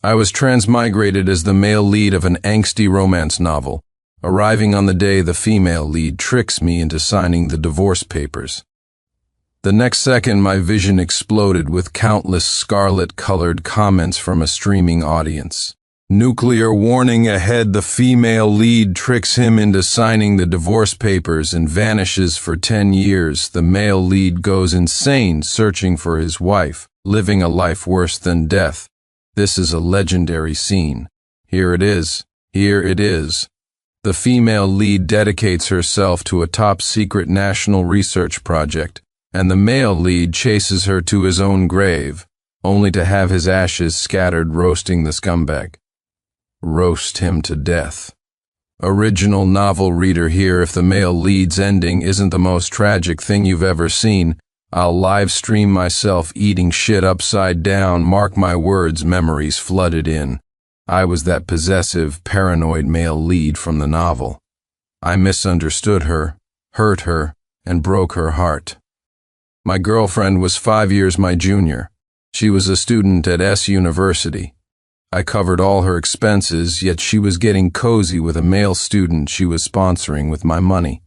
I was transmigrated as the male lead of an angsty romance novel, arriving on the day the female lead tricks me into signing the divorce papers. The next second, my vision exploded with countless scarlet-colored comments from a streaming audience. Nuclear warning ahead, the female lead tricks him into signing the divorce papers and vanishes for 10 years. The male lead goes insane searching for his wife, living a life worse than death. This is a legendary scene. Here it is. Here it is. The female lead dedicates herself to a top-secret national research project, and the male lead chases her to his own grave, only to have his ashes scattered roasting the scumbag. Roast him to death. Original novel reader here, if the male lead's ending isn't the most tragic thing you've ever seen, I'll live stream myself eating shit upside down. Mark my words, memories flooded in. I was that possessive, paranoid male lead from the novel. I misunderstood her, hurt her, and broke her heart. My girlfriend was 5 years my junior. She was a student at S University. I covered all her expenses, yet she was getting cozy with a male student she was sponsoring with my money.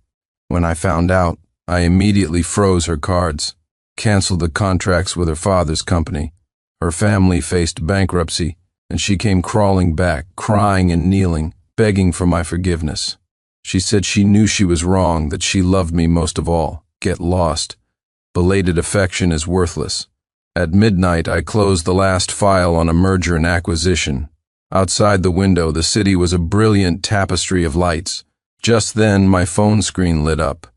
When I found out, I immediately froze her cards, canceled the contracts with her father's company. Her family faced bankruptcy, and she came crawling back, crying and kneeling, begging for my forgiveness. She said she knew she was wrong, that she loved me most of all. Get lost. Belated affection is worthless. At midnight, I closed the last file on a merger and acquisition. Outside the window, the city was a brilliant tapestry of lights. Just then, my phone screen lit up.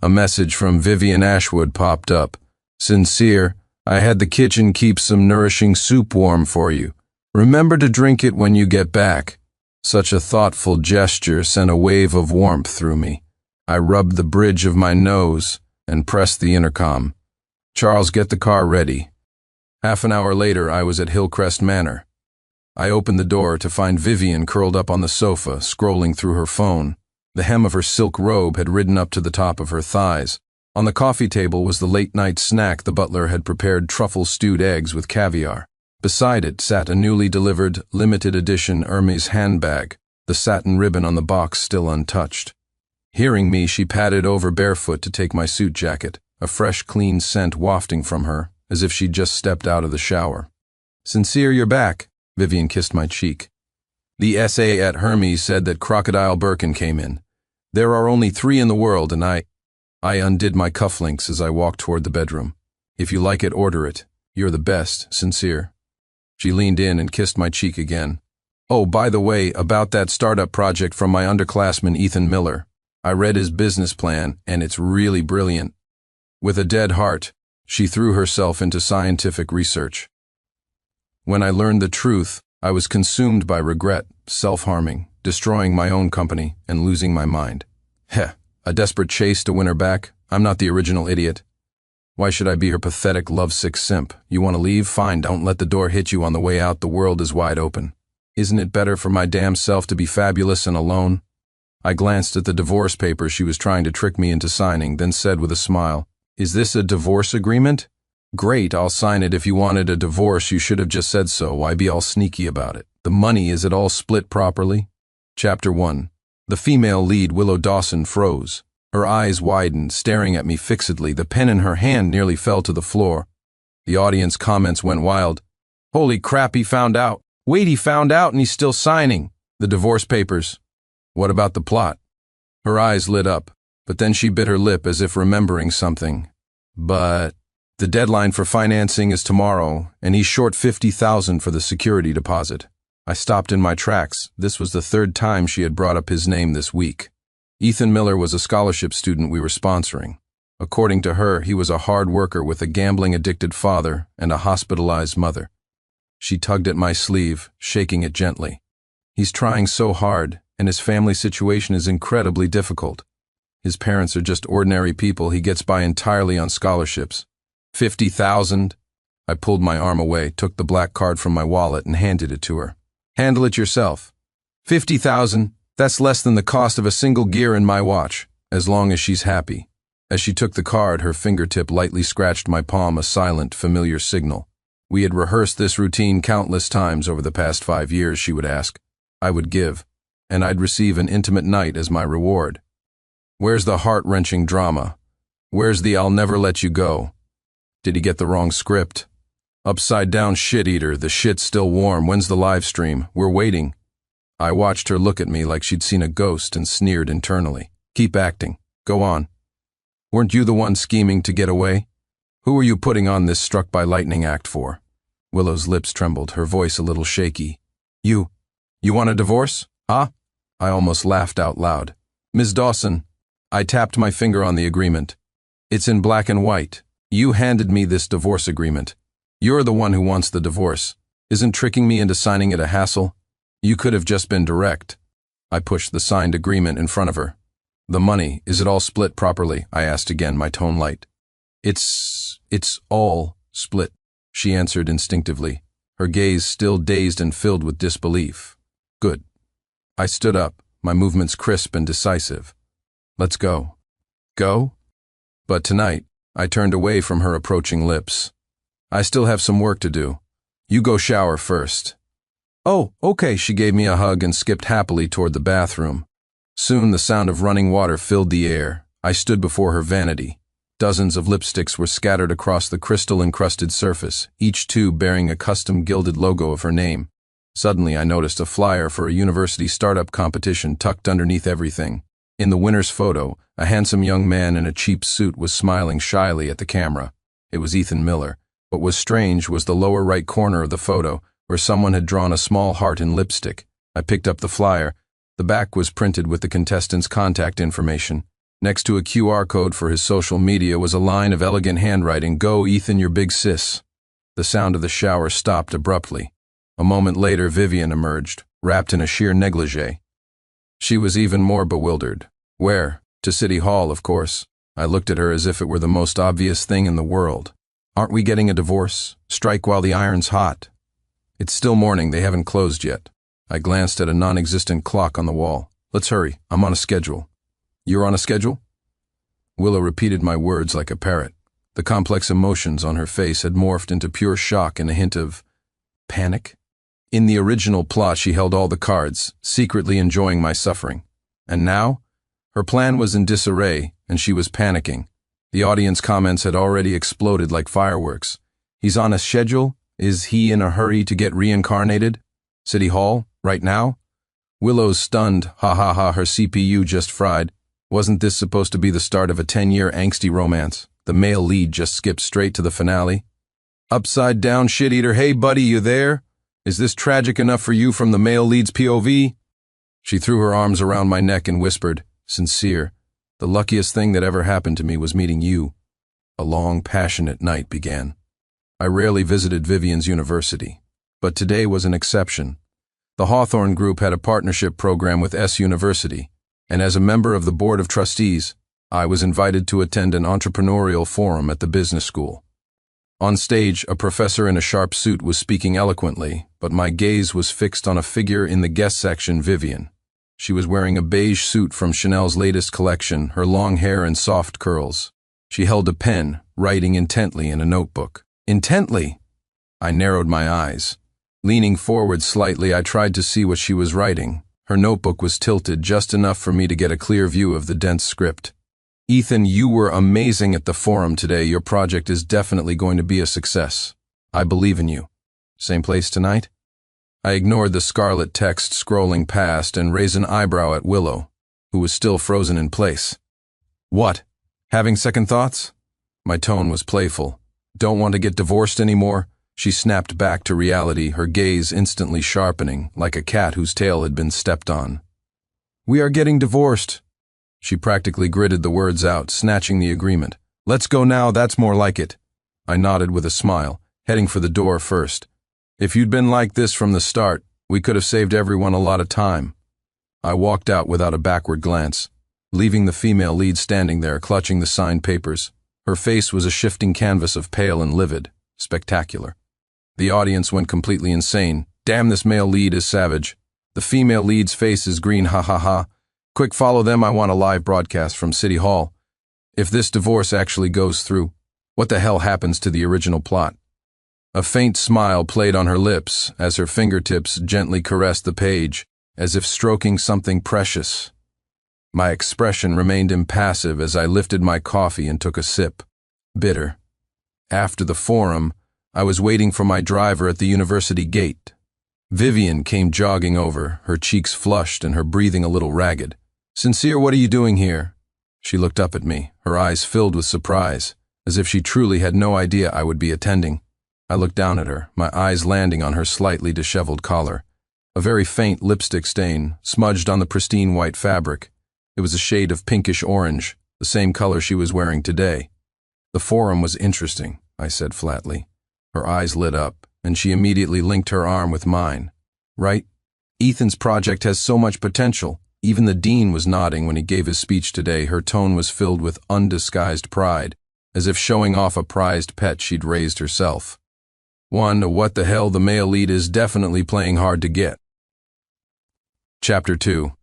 A message from Vivian Ashwood popped up. Sincere, I had the kitchen keep some nourishing soup warm for you. Remember to drink it when you get back. Such a thoughtful gesture sent a wave of warmth through me. I rubbed the bridge of my nose and pressed the intercom. Charles, get the car ready. Half an hour later, I was at Hillcrest Manor. I opened the door to find Vivian curled up on the sofa, scrolling through her phone. The hem of her silk robe had ridden up to the top of her thighs. On the coffee table was the late-night snack the butler had prepared, truffle-stewed eggs with caviar. Beside it sat a newly delivered, limited-edition Hermes handbag, the satin ribbon on the box still untouched. Hearing me, she padded over barefoot to take my suit jacket, a fresh, clean scent wafting from her, as if she'd just stepped out of the shower. Sincere, you're back. Vivian kissed my cheek. The essay at Hermes said that Crocodile Birkin came in. There are only 3 in the world, and I undid my cufflinks as I walked toward the bedroom. If you like it, order it. You're the best, Sincere. She leaned in and kissed my cheek again. Oh, by the way, about that startup project from my underclassman Ethan Miller. I read his business plan, and it's really brilliant. With a dead heart, she threw herself into scientific research. When I learned the truth, I was consumed by regret, self-harming, destroying my own company, and losing my mind. Heh, a desperate chase to win her back? I'm not the original idiot. Why should I be her pathetic, lovesick simp? You want to leave? Fine, don't let the door hit you on the way out. The world is wide open. Isn't it better for my damn self to be fabulous and alone? I glanced at the divorce papers she was trying to trick me into signing, then said with a smile, Is this a divorce agreement? Great, I'll sign it. If you wanted a divorce, you should have just said so. Why be all sneaky about it? The money, is it all split properly? Chapter 1. The female lead, Willow Dawson, froze. Her eyes widened, staring at me fixedly. The pen in her hand nearly fell to the floor. The audience comments went wild. Holy crap, he found out. Wait, he found out and he's still signing the divorce papers. What about the plot? Her eyes lit up, but then she bit her lip as if remembering something. But the deadline for financing is tomorrow, and he's short $50,000 for the security deposit. I stopped in my tracks. This was the 3rd time she had brought up his name this week. Ethan Miller was a scholarship student we were sponsoring. According to her, he was a hard worker with a gambling-addicted father and a hospitalized mother. She tugged at my sleeve, shaking it gently. He's trying so hard, and his family situation is incredibly difficult. His parents are just ordinary people. He gets by entirely on scholarships. $50,000? I pulled my arm away, took the black card from my wallet, and handed it to her. Handle it yourself. $50,000? That's less than the cost of a single gear in my watch, as long as she's happy. As she took the card, her fingertip lightly scratched my palm, a silent, familiar signal. We had rehearsed this routine countless times over the past 5 years, she would ask. I would give, and I'd receive an intimate night as my reward. Where's the heart-wrenching drama? Where's the I'll never let you go? Did he get the wrong script? Upside down shit-eater, the shit's still warm, when's the live stream? We're waiting. I watched her look at me like she'd seen a ghost and sneered internally. Keep acting. Go on. Weren't you the one scheming to get away? Who are you putting on this struck-by-lightning act for? Willow's lips trembled, her voice a little shaky. You want a divorce? Huh? I almost laughed out loud. Ms. Dawson, I tapped my finger on the agreement. It's in black and white. You handed me this divorce agreement. You're the one who wants the divorce. Isn't tricking me into signing it a hassle? You could have just been direct. I pushed the signed agreement in front of her. The money, is it all split properly? I asked again, my tone light. It's all split, she answered instinctively, her gaze still dazed and filled with disbelief. Good. I stood up, my movements crisp and decisive. Let's go. Go? But tonight, I turned away from her approaching lips. I still have some work to do. You go shower first. Oh, okay, she gave me a hug and skipped happily toward the bathroom. Soon the sound of running water filled the air. I stood before her vanity. Dozens of lipsticks were scattered across the crystal-encrusted surface, each tube bearing a custom gilded logo of her name. Suddenly I noticed a flyer for a university startup competition tucked underneath everything. In the winner's photo, a handsome young man in a cheap suit was smiling shyly at the camera. It was Ethan Miller. What was strange was the lower right corner of the photo, where someone had drawn a small heart in lipstick. I picked up the flyer. The back was printed with the contestant's contact information. Next to a QR code for his social media was a line of elegant handwriting, "Go, Ethan, your big sis." The sound of the shower stopped abruptly. A moment later, Vivian emerged, wrapped in a sheer negligee. She was even more bewildered. Where? To City Hall, of course. I looked at her as if it were the most obvious thing in the world. Aren't we getting a divorce? Strike while the iron's hot. It's still morning, they haven't closed yet. I glanced at a non-existent clock on the wall. Let's hurry, I'm on a schedule. You're on a schedule? Willow repeated my words like a parrot. The complex emotions on her face had morphed into pure shock and a hint of panic. In the original plot, she held all the cards, secretly enjoying my suffering. And now? Her plan was in disarray, and she was panicking. The audience comments had already exploded like fireworks. He's on a schedule? Is he in a hurry to get reincarnated? City Hall? Right now? Willow's stunned, ha ha ha, her CPU just fried. Wasn't this supposed to be the start of a 10-year angsty romance? The male lead just skipped straight to the finale. Upside down shit-eater, hey buddy, you there? Is this tragic enough for you from the male lead's POV? She threw her arms around my neck and whispered, sincere, the luckiest thing that ever happened to me was meeting you. A long, passionate night began. I rarely visited Vivian's university, but today was an exception. The Hawthorne Group had a partnership program with S University, and as a member of the Board of Trustees, I was invited to attend an entrepreneurial forum at the business school. On stage, a professor in a sharp suit was speaking eloquently, but my gaze was fixed on a figure in the guest section, Vivian. She was wearing a beige suit from Chanel's latest collection, her long hair and soft curls. She held a pen, writing intently in a notebook. Intently! I narrowed my eyes. Leaning forward slightly, I tried to see what she was writing. Her notebook was tilted just enough for me to get a clear view of the dense script. Ethan, you were amazing at the forum today. Your project is definitely going to be a success. I believe in you. Same place tonight? I ignored the scarlet text scrolling past and raised an eyebrow at Willow, who was still frozen in place. What? Having second thoughts? My tone was playful. Don't want to get divorced anymore? She snapped back to reality, her gaze instantly sharpening, like a cat whose tail had been stepped on. We are getting divorced. She practically gritted the words out, snatching the agreement. Let's go now, that's more like it. I nodded with a smile, heading for the door first. If you'd been like this from the start, we could have saved everyone a lot of time. I walked out without a backward glance, leaving the female lead standing there, clutching the signed papers. Her face was a shifting canvas of pale and livid, spectacular. The audience went completely insane. Damn, this male lead is savage. The female lead's face is green, ha ha ha. Quick, follow them, I want a live broadcast from City Hall. If this divorce actually goes through, what the hell happens to the original plot? A faint smile played on her lips as her fingertips gently caressed the page, as if stroking something precious. My expression remained impassive as I lifted my coffee and took a sip. Bitter. After the forum, I was waiting for my driver at the university gate. Vivian came jogging over, her cheeks flushed and her breathing a little ragged. "Sincere, what are you doing here?" She looked up at me, her eyes filled with surprise, as if she truly had no idea I would be attending. I looked down at her, my eyes landing on her slightly disheveled collar. A very faint lipstick stain, smudged on the pristine white fabric. It was a shade of pinkish orange, the same color she was wearing today. "The forum was interesting," I said flatly. Her eyes lit up, and she immediately linked her arm with mine. "Right? Ethan's project has so much potential." Even the dean was nodding when he gave his speech today. Her tone was filled with undisguised pride, as if showing off a prized pet she'd raised herself. What the hell, the male lead is definitely playing hard to get. Chapter 2.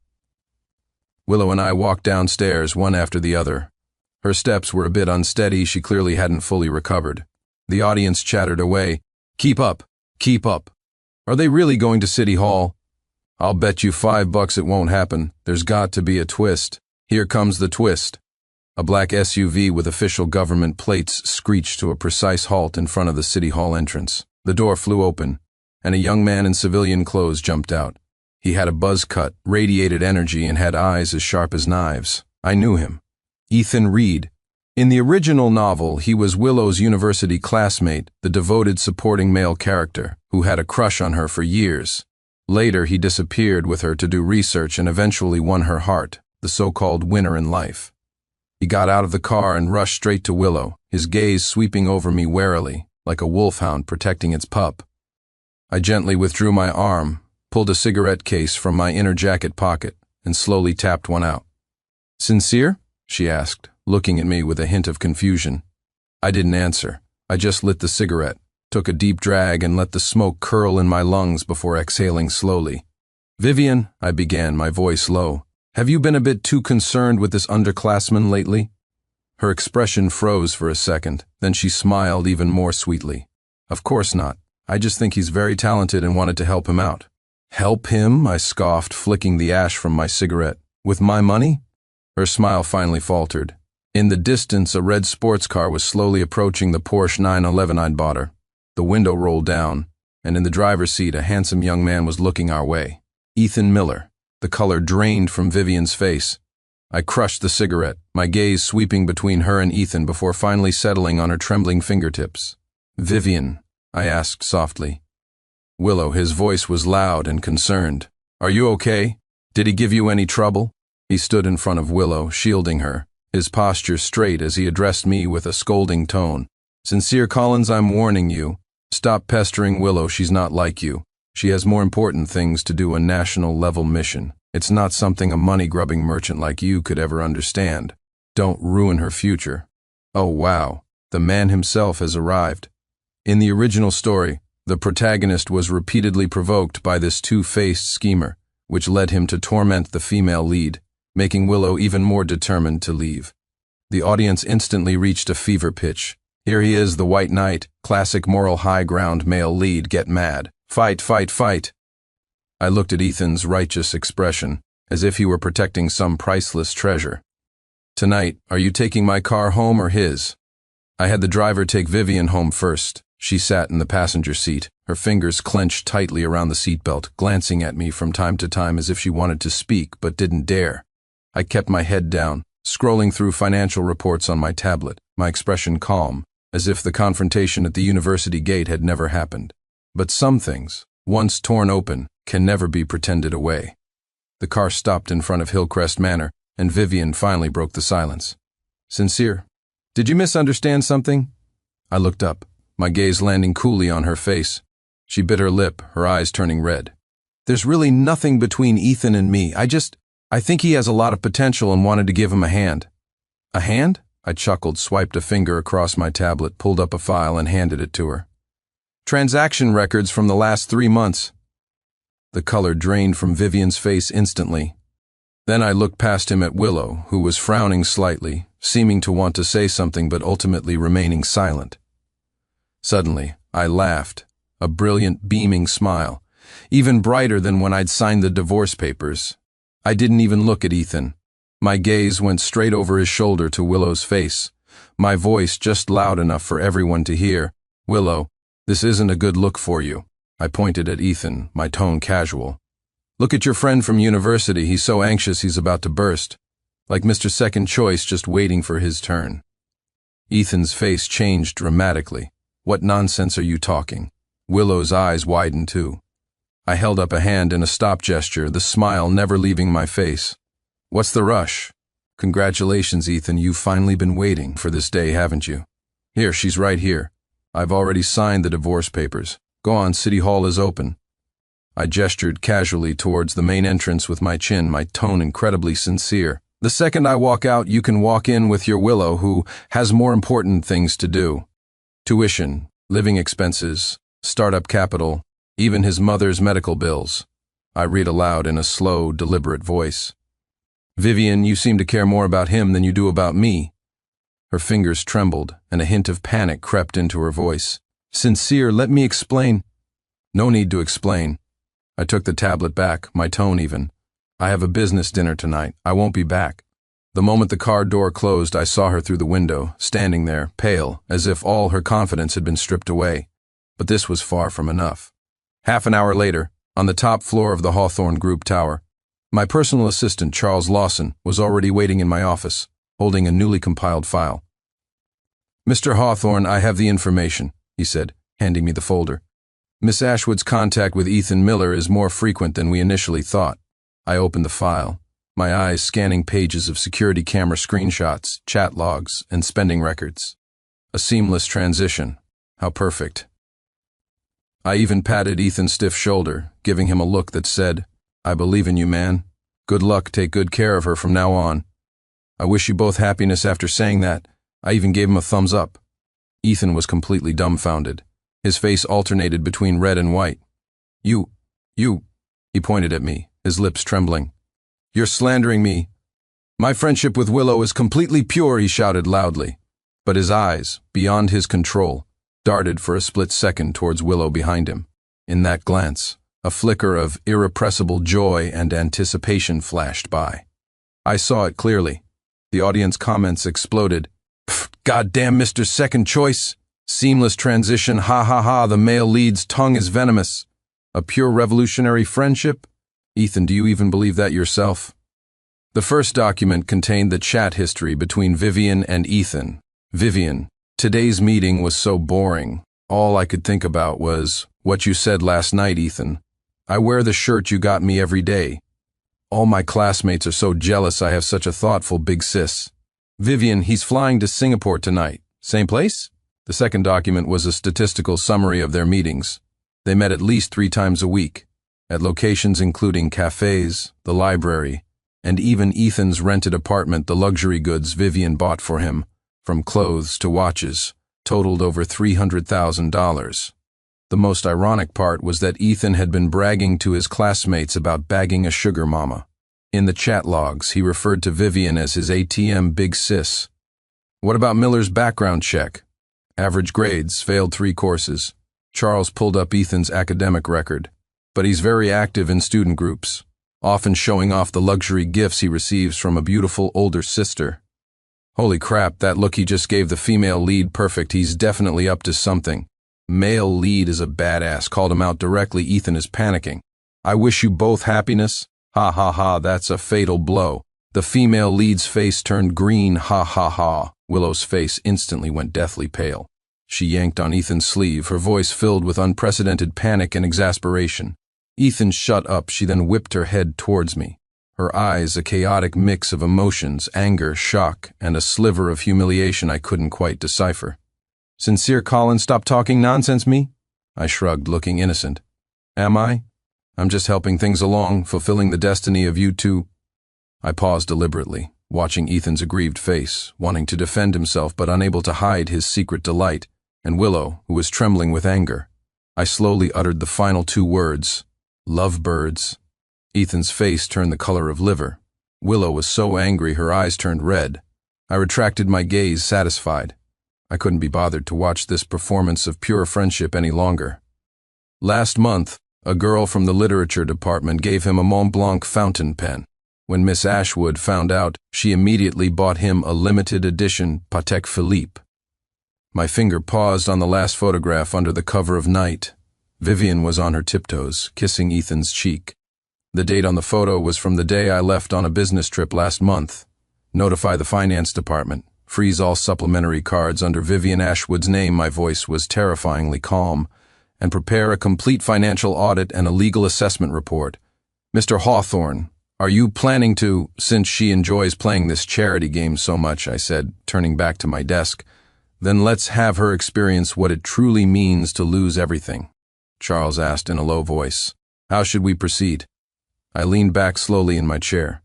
Willow and I walked downstairs, one after the other. Her steps were a bit unsteady, she clearly hadn't fully recovered. The audience chattered away. "Keep up, keep up. Are they really going to City Hall? I'll bet you $5 it won't happen. There's got to be a twist. Here comes the twist." A black SUV with official government plates screeched to a precise halt in front of the City Hall entrance. The door flew open, and a young man in civilian clothes jumped out. He had a buzz cut, radiated energy, and had eyes as sharp as knives. I knew him. Ethan Reed. In the original novel, he was Willow's university classmate, the devoted supporting male character, who had a crush on her for years. Later, he disappeared with her to do research and eventually won her heart, the so-called winner in life. He got out of the car and rushed straight to Willow, his gaze sweeping over me warily, like a wolfhound protecting its pup. I gently withdrew my arm, pulled a cigarette case from my inner jacket pocket, and slowly tapped one out. "Sincere?" she asked, looking at me with a hint of confusion. I didn't answer. I just lit the cigarette, took a deep drag, and let the smoke curl in my lungs before exhaling slowly. "Vivian," I began, my voice low, "have you been a bit too concerned with this underclassman lately?" Her expression froze for a second, then she smiled even more sweetly. "Of course not. I just think he's very talented and wanted to help him out." "Help him?" I scoffed, flicking the ash from my cigarette. "With my money?" Her smile finally faltered. In the distance, a red sports car was slowly approaching the Porsche 911 I'd bought her. The window rolled down, and in the driver's seat a handsome young man was looking our way. Ethan Miller. The color drained from Vivian's face. I crushed the cigarette, my gaze sweeping between her and Ethan before finally settling on her trembling fingertips. "Vivian," I asked softly. "Willow," his voice was loud and concerned. "Are you okay? Did he give you any trouble?" He stood in front of Willow, shielding her, his posture straight as he addressed me with a scolding tone. "Sincere Collins, I'm warning you. Stop pestering Willow, she's not like you. She has more important things to do, a national-level mission. It's not something a money-grubbing merchant like you could ever understand. Don't ruin her future." Oh wow, the man himself has arrived. In the original story, the protagonist was repeatedly provoked by this two-faced schemer, which led him to torment the female lead, making Willow even more determined to leave. The audience instantly reached a fever pitch. Here he is, the White Knight, classic moral high ground male lead, get mad. Fight, fight, fight. I looked at Ethan's righteous expression, as if he were protecting some priceless treasure. "Tonight, are you taking my car home or his?" I had the driver take Vivian home first. She sat in the passenger seat, her fingers clenched tightly around the seatbelt, glancing at me from time to time as if she wanted to speak but didn't dare. I kept my head down, scrolling through financial reports on my tablet, my expression calm, as if the confrontation at the university gate had never happened. But some things, once torn open, can never be pretended away. The car stopped in front of Hillcrest Manor, and Vivian finally broke the silence. "Sincere, did you misunderstand something?" I looked up, my gaze landing coolly on her face. She bit her lip, her eyes turning red. "There's really nothing between Ethan and me. I think he has a lot of potential and wanted to give him a hand." "A hand?" I chuckled, swiped a finger across my tablet, pulled up a file, and handed it to her. "Transaction records from the last 3 months." The color drained from Vivian's face instantly. Then I looked past him at Willow, who was frowning slightly, seeming to want to say something but ultimately remaining silent. Suddenly, I laughed, a brilliant, beaming smile, even brighter than when I'd signed the divorce papers. I didn't even look at Ethan. My gaze went straight over his shoulder to Willow's face, my voice just loud enough for everyone to hear. "Willow, this isn't a good look for you." I pointed at Ethan, my tone casual. "Look at your friend from university. He's so anxious he's about to burst. Like Mr. Second Choice just waiting for his turn." Ethan's face changed dramatically. "What nonsense are you talking?" Willow's eyes widened too. I held up a hand in a stop gesture, the smile never leaving my face. "What's the rush?" "Congratulations, Ethan, you've finally been waiting for this day, haven't you? Here, she's right here. I've already signed the divorce papers. Go on, City Hall is open." I gestured casually towards the main entrance with my chin, my tone incredibly sincere. "The second I walk out, you can walk in with your Willow, who has more important things to do. Tuition, living expenses, startup capital, even his mother's medical bills." I read aloud in a slow, deliberate voice. "Vivian, you seem to care more about him than you do about me." Her fingers trembled, and a hint of panic crept into her voice. "Sincere, let me explain." "No need to explain." I took the tablet back, my tone even. "I have a business dinner tonight. I won't be back." The moment the car door closed, I saw her through the window, standing there, pale, as if all her confidence had been stripped away. But this was far from enough. Half an hour later, on the top floor of the Hawthorne Group Tower, my personal assistant, Charles Lawson, was already waiting in my office, holding a newly compiled file. "Mr. Hawthorne, I have the information," he said, handing me the folder. "Miss Ashwood's contact with Ethan Miller is more frequent than we initially thought." I opened the file, my eyes scanning pages of security camera screenshots, chat logs, and spending records. A seamless transition. How perfect. I even patted Ethan's stiff shoulder, giving him a look that said, "I believe in you, man. Good luck, take good care of her from now on. I wish you both happiness." After saying that, I even gave him a thumbs up. Ethan was completely dumbfounded. His face alternated between red and white. You, he pointed at me, his lips trembling. "You're slandering me." "My friendship with Willow is completely pure," he shouted loudly. But his eyes, beyond his control, darted for a split second towards Willow behind him. In that glance, a flicker of irrepressible joy and anticipation flashed by. I saw it clearly. The audience comments exploded. "Goddamn Mr. Second Choice! Seamless transition, ha ha ha, the male lead's tongue is venomous. A pure revolutionary friendship? Ethan, do you even believe that yourself?" The first document contained the chat history between Vivian and Ethan. "Vivian, today's meeting was so boring. All I could think about was what you said last night, Ethan. I wear the shirt you got me every day. All my classmates are so jealous I have such a thoughtful big sis. Vivian, he's flying to Singapore tonight. Same place?" The second document was a statistical summary of their meetings. They met at least 3 times a week, at locations including cafes, the library, and even Ethan's rented apartment. The luxury goods Vivian bought for him, from clothes to watches, totaled over $300,000. The most ironic part was that Ethan had been bragging to his classmates about bagging a sugar mama. In the chat logs, he referred to Vivian as his ATM big sis. "What about Miller's background check?" "Average grades, failed 3 courses. Charles pulled up Ethan's academic record. But he's very active in student groups, often showing off the luxury gifts he receives from a beautiful older sister. Holy crap, that look he just gave the female lead perfect. He's definitely up to something. Male lead is a badass, called him out directly. Ethan is panicking. I wish you both happiness. Ha ha ha, that's a fatal blow. The female lead's face turned green. Ha ha ha. Willow's face instantly went deathly pale. She yanked on Ethan's sleeve, her voice filled with unprecedented panic and exasperation. "Ethan, shut up." She then whipped her head towards me. Her eyes a chaotic mix of emotions, anger, shock, and a sliver of humiliation I couldn't quite decipher. "Sincere, Colin, stop talking nonsense, me?" I shrugged, looking innocent. "Am I? I'm just helping things along, fulfilling the destiny of you two." I paused deliberately, watching Ethan's aggrieved face, wanting to defend himself but unable to hide his secret delight, and Willow, who was trembling with anger. I slowly uttered the final 2 words, "Lovebirds." Ethan's face turned the color of liver. Willow was so angry her eyes turned red. I retracted my gaze, satisfied. I couldn't be bothered to watch this performance of pure friendship any longer. Last month, a girl from the literature department gave him a Mont Blanc fountain pen. When Miss Ashwood found out, she immediately bought him a limited edition Patek Philippe. My finger paused on the last photograph under the cover of night. Vivian was on her tiptoes, kissing Ethan's cheek. The date on the photo was from the day I left on a business trip last month. Notify the finance department. Freeze all supplementary cards under Vivian Ashwood's name. My voice was terrifyingly calm. And prepare a complete financial audit and a legal assessment report. Mr. Hawthorne, are you planning to, since she enjoys playing this charity game so much, I said, turning back to my desk, then let's have her experience what it truly means to lose everything. Charles asked in a low voice. How should we proceed? I leaned back slowly in my chair.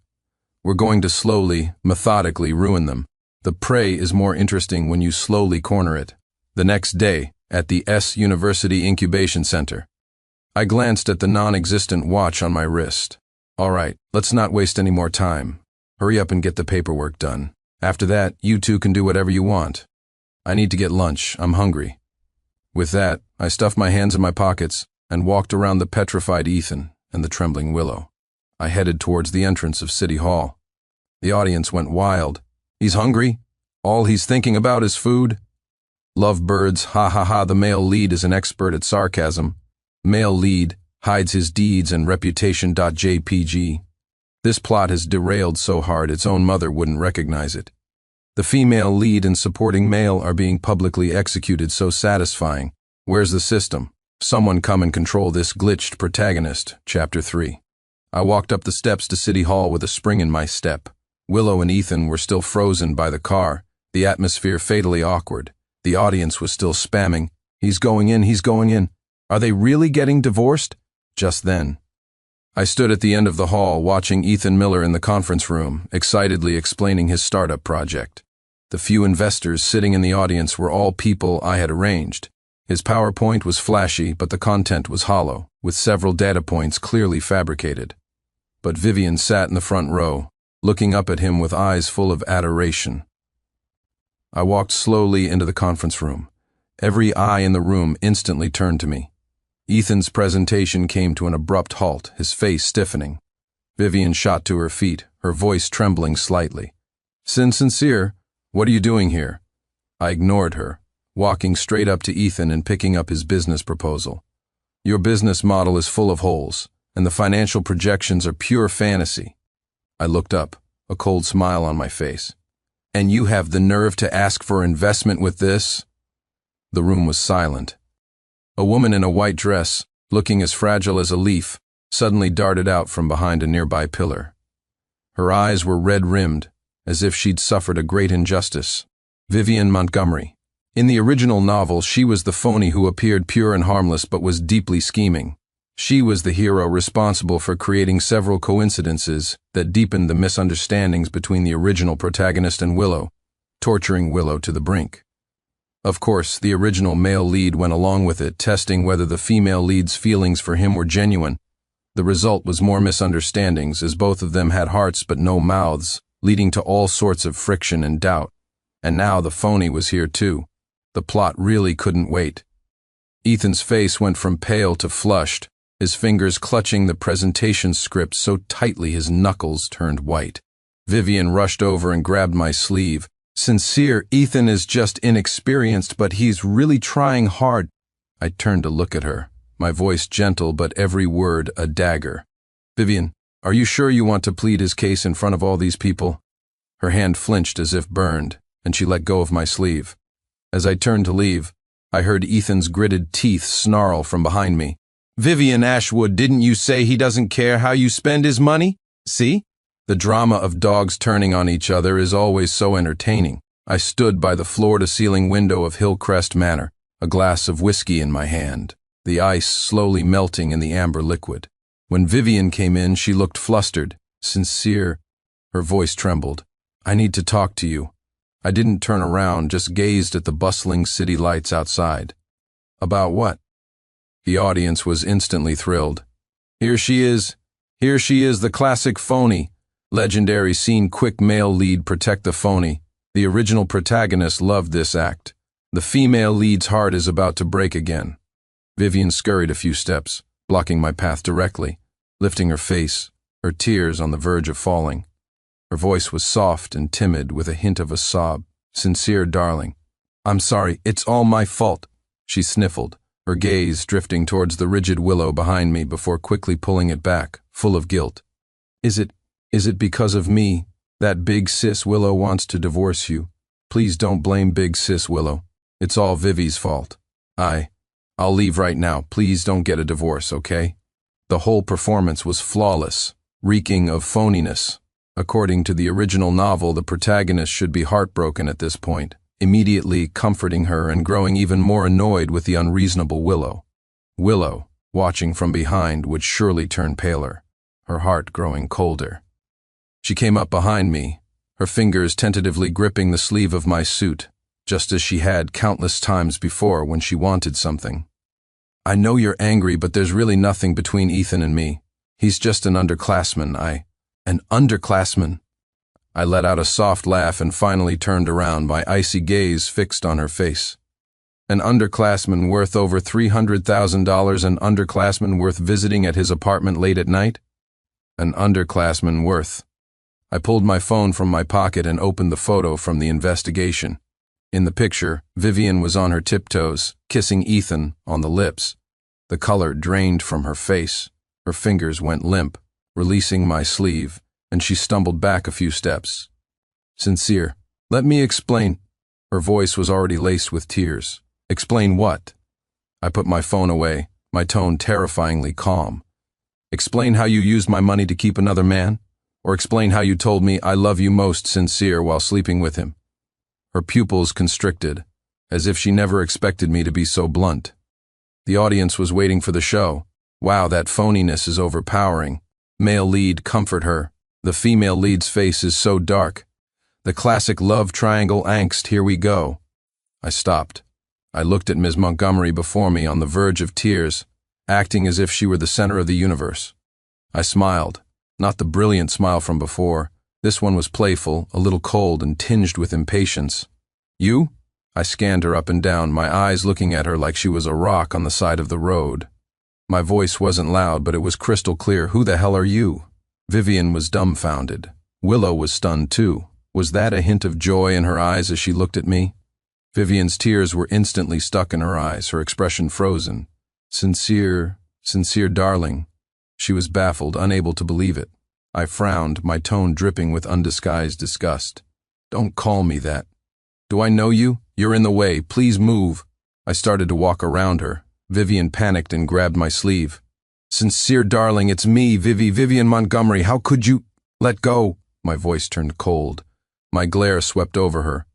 We're going to slowly, methodically ruin them. The prey is more interesting when you slowly corner it. The next day, at the S University Incubation Center. I glanced at the non-existent watch on my wrist. All right, let's not waste any more time. Hurry up and get the paperwork done. After that, you two can do whatever you want. I need to get lunch. I'm hungry. With that, I stuffed my hands in my pockets and walked around the petrified Ethan and the trembling Willow. I headed towards the entrance of City Hall. The audience went wild. He's hungry. All he's thinking about is food. Lovebirds, ha ha ha, the male lead is an expert at sarcasm. Male lead hides his deeds and reputation.jpg. This plot has derailed so hard its own mother wouldn't recognize it. The female lead and supporting male are being publicly executed so satisfying. Where's the system? Someone come and control this glitched protagonist. Chapter 3. I walked up the steps to City Hall with a spring in my step. Willow and Ethan were still frozen by the car, the atmosphere fatally awkward. The audience was still spamming. He's going in, he's going in. Are they really getting divorced? Just then, I stood at the end of the hall watching Ethan Miller in the conference room, excitedly explaining his startup project. The few investors sitting in the audience were all people I had arranged. His PowerPoint was flashy, but the content was hollow, with several data points clearly fabricated. But Vivian sat in the front row, looking up at him with eyes full of adoration. I walked slowly into the conference room. Every eye in the room instantly turned to me. Ethan's presentation came to an abrupt halt, his face stiffening. Vivian shot to her feet, her voice trembling slightly. Sincere, what are you doing here? I ignored her, walking straight up to Ethan and picking up his business proposal. Your business model is full of holes, and the financial projections are pure fantasy. I looked up, a cold smile on my face. And you have the nerve to ask for investment with this? The room was silent. A woman in a white dress, looking as fragile as a leaf, suddenly darted out from behind a nearby pillar. Her eyes were red-rimmed, as if she'd suffered a great injustice. Vivian Montgomery. In the original novel, she was the phony who appeared pure and harmless but was deeply scheming. She was the hero responsible for creating several coincidences that deepened the misunderstandings between the original protagonist and Willow, torturing Willow to the brink. Of course, the original male lead went along with it, testing whether the female lead's feelings for him were genuine. The result was more misunderstandings, as both of them had hearts but no mouths, leading to all sorts of friction and doubt. And now the phony was here too. The plot really couldn't wait. Ethan's face went from pale to flushed, his fingers clutching the presentation script so tightly his knuckles turned white. Vivian rushed over and grabbed my sleeve. Sincere, Ethan is just inexperienced, but he's really trying hard. I turned to look at her, my voice gentle but every word a dagger. Vivian, are you sure you want to plead his case in front of all these people? Her hand flinched as if burned, and she let go of my sleeve. As I turned to leave, I heard Ethan's gritted teeth snarl from behind me. Vivian Ashwood, didn't you say he doesn't care how you spend his money? See? The drama of dogs turning on each other is always so entertaining. I stood by the floor-to-ceiling window of Hillcrest Manor, a glass of whiskey in my hand, the ice slowly melting in the amber liquid. When Vivian came in, she looked flustered, sincere. Her voice trembled. I need to talk to you. I didn't turn around, just gazed at the bustling city lights outside. About what? The audience was instantly thrilled. Here she is, the classic phony. Legendary scene, quick male lead protect the phony. The original protagonist loved this act. The female lead's heart is about to break again. Vivian scurried a few steps, blocking my path directly, lifting her face, her tears on the verge of falling. Her voice was soft and timid with a hint of a sob. "Sincere, darling. I'm sorry, it's all my fault," she sniffled, her gaze drifting towards the rigid Willow behind me before quickly pulling it back, full of guilt. Is it because of me that Big Sis Willow wants to divorce you? Please don't blame Big Sis Willow. It's all Vivi's fault. I'll leave right now. Please don't get a divorce, okay?" The whole performance was flawless, reeking of phoniness. According to the original novel, the protagonist should be heartbroken at this point, immediately comforting her and growing even more annoyed with the unreasonable Willow. Willow, watching from behind, would surely turn paler, her heart growing colder. She came up behind me, her fingers tentatively gripping the sleeve of my suit, just as she had countless times before when she wanted something. "I know you're angry, but there's really nothing between Ethan and me. He's just an underclassman. An underclassman?" I let out a soft laugh and finally turned around, my icy gaze fixed on her face. "An underclassman worth over $300,000, an underclassman worth visiting at his apartment late at night? An underclassman worth..." I pulled my phone from my pocket and opened the photo from the investigation. In the picture, Vivian was on her tiptoes, kissing Ethan on the lips. The color drained from her face. Her fingers went limp, releasing my sleeve, and she stumbled back a few steps. "Sincere, let me explain." Her voice was already laced with tears. "Explain what?" I put my phone away, my tone terrifyingly calm. "Explain how you used my money to keep another man? Or explain how you told me I love you most, Sincere, while sleeping with him?" Her pupils constricted, as if she never expected me to be so blunt. The audience was waiting for the show. Wow, that phoniness is overpowering. Male lead, comfort her. The female lead's face is so dark. The classic love triangle angst, here we go. I stopped. I looked at Ms. Montgomery before me on the verge of tears, acting as if she were the center of the universe. I smiled, not the brilliant smile from before. This one was playful, a little cold and tinged with impatience. "You?" I scanned her up and down, my eyes looking at her like she was a rock on the side of the road. My voice wasn't loud, but it was crystal clear. "Who the hell are you?" Vivian was dumbfounded. Willow was stunned too. Was that a hint of joy in her eyes as she looked at me? Vivian's tears were instantly stuck in her eyes, her expression frozen. Sincere, darling." She was baffled, unable to believe it. I frowned, my tone dripping with undisguised disgust. "Don't call me that. Do I know you? You're in the way. Please move." I started to walk around her. Vivian panicked and grabbed my sleeve. "Sincere, darling, it's me, Vivian Montgomery. How could you—" "Let go." My voice turned cold. My glare swept over her.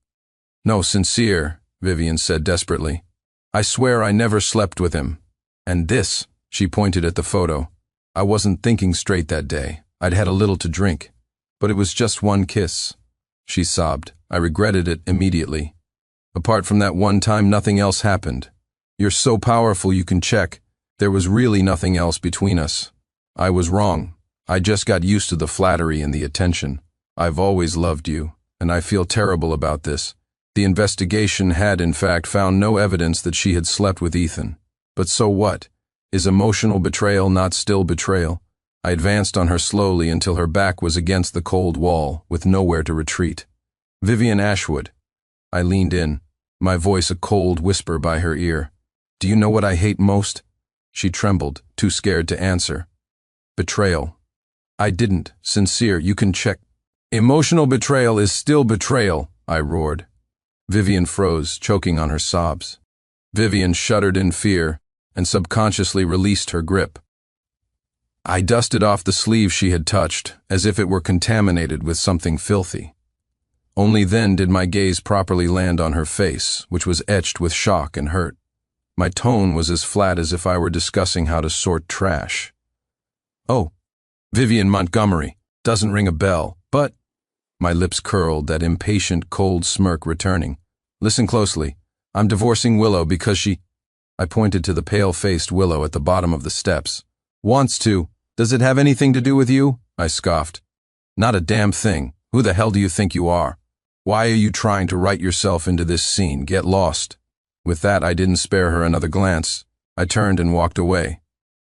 "No, Sincere," Vivian said desperately. "I swear I never slept with him. And this," she pointed at the photo. "I wasn't thinking straight that day. I'd had a little to drink. But it was just one kiss." She sobbed. I regretted it immediately. "Apart from that one time, nothing else happened. You're so powerful you can check. There was really nothing else between us. I was wrong. I just got used to the flattery and the attention. I've always loved you, and I feel terrible about this." The investigation had, in fact, found no evidence that she had slept with Ethan. But so what? Is emotional betrayal not still betrayal? I advanced on her slowly until her back was against the cold wall, with nowhere to retreat. "Vivian Ashwood." I leaned in, my voice a cold whisper by her ear. "Do you know what I hate most?" She trembled, too scared to answer. "Betrayal." "I didn't. Sincere, you can check." "Emotional betrayal is still betrayal," I roared. Vivian froze, choking on her sobs. Vivian shuddered in fear and subconsciously released her grip. I dusted off the sleeve she had touched, as if it were contaminated with something filthy. Only then did my gaze properly land on her face, which was etched with shock and hurt. My tone was as flat as if I were discussing how to sort trash. "Oh, Vivian Montgomery. Doesn't ring a bell, but—" My lips curled, that impatient, cold smirk returning. "Listen closely. I'm divorcing Willow because she—" I pointed to the pale-faced Willow at the bottom of the steps. "Wants to. Does it have anything to do with you?" I scoffed. "Not a damn thing. Who the hell do you think you are? Why are you trying to write yourself into this scene? Get lost." With that, I didn't spare her another glance. I turned and walked away,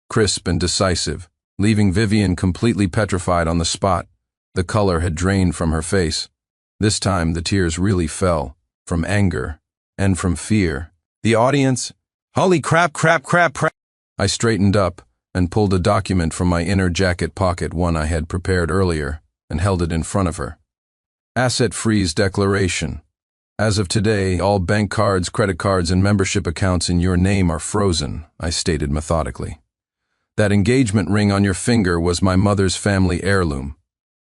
crisp and decisive, leaving Vivian completely petrified on the spot. The color had drained from her face. This time the tears really fell, from anger and from fear. The audience, "Holy crap, crap, crap, crap." I straightened up and pulled a document from my inner jacket pocket, one I had prepared earlier, and held it in front of her. Asset freeze declaration. As of today, all bank cards, credit cards, and membership accounts in your name are frozen, I stated methodically. That engagement ring on your finger was my mother's family heirloom.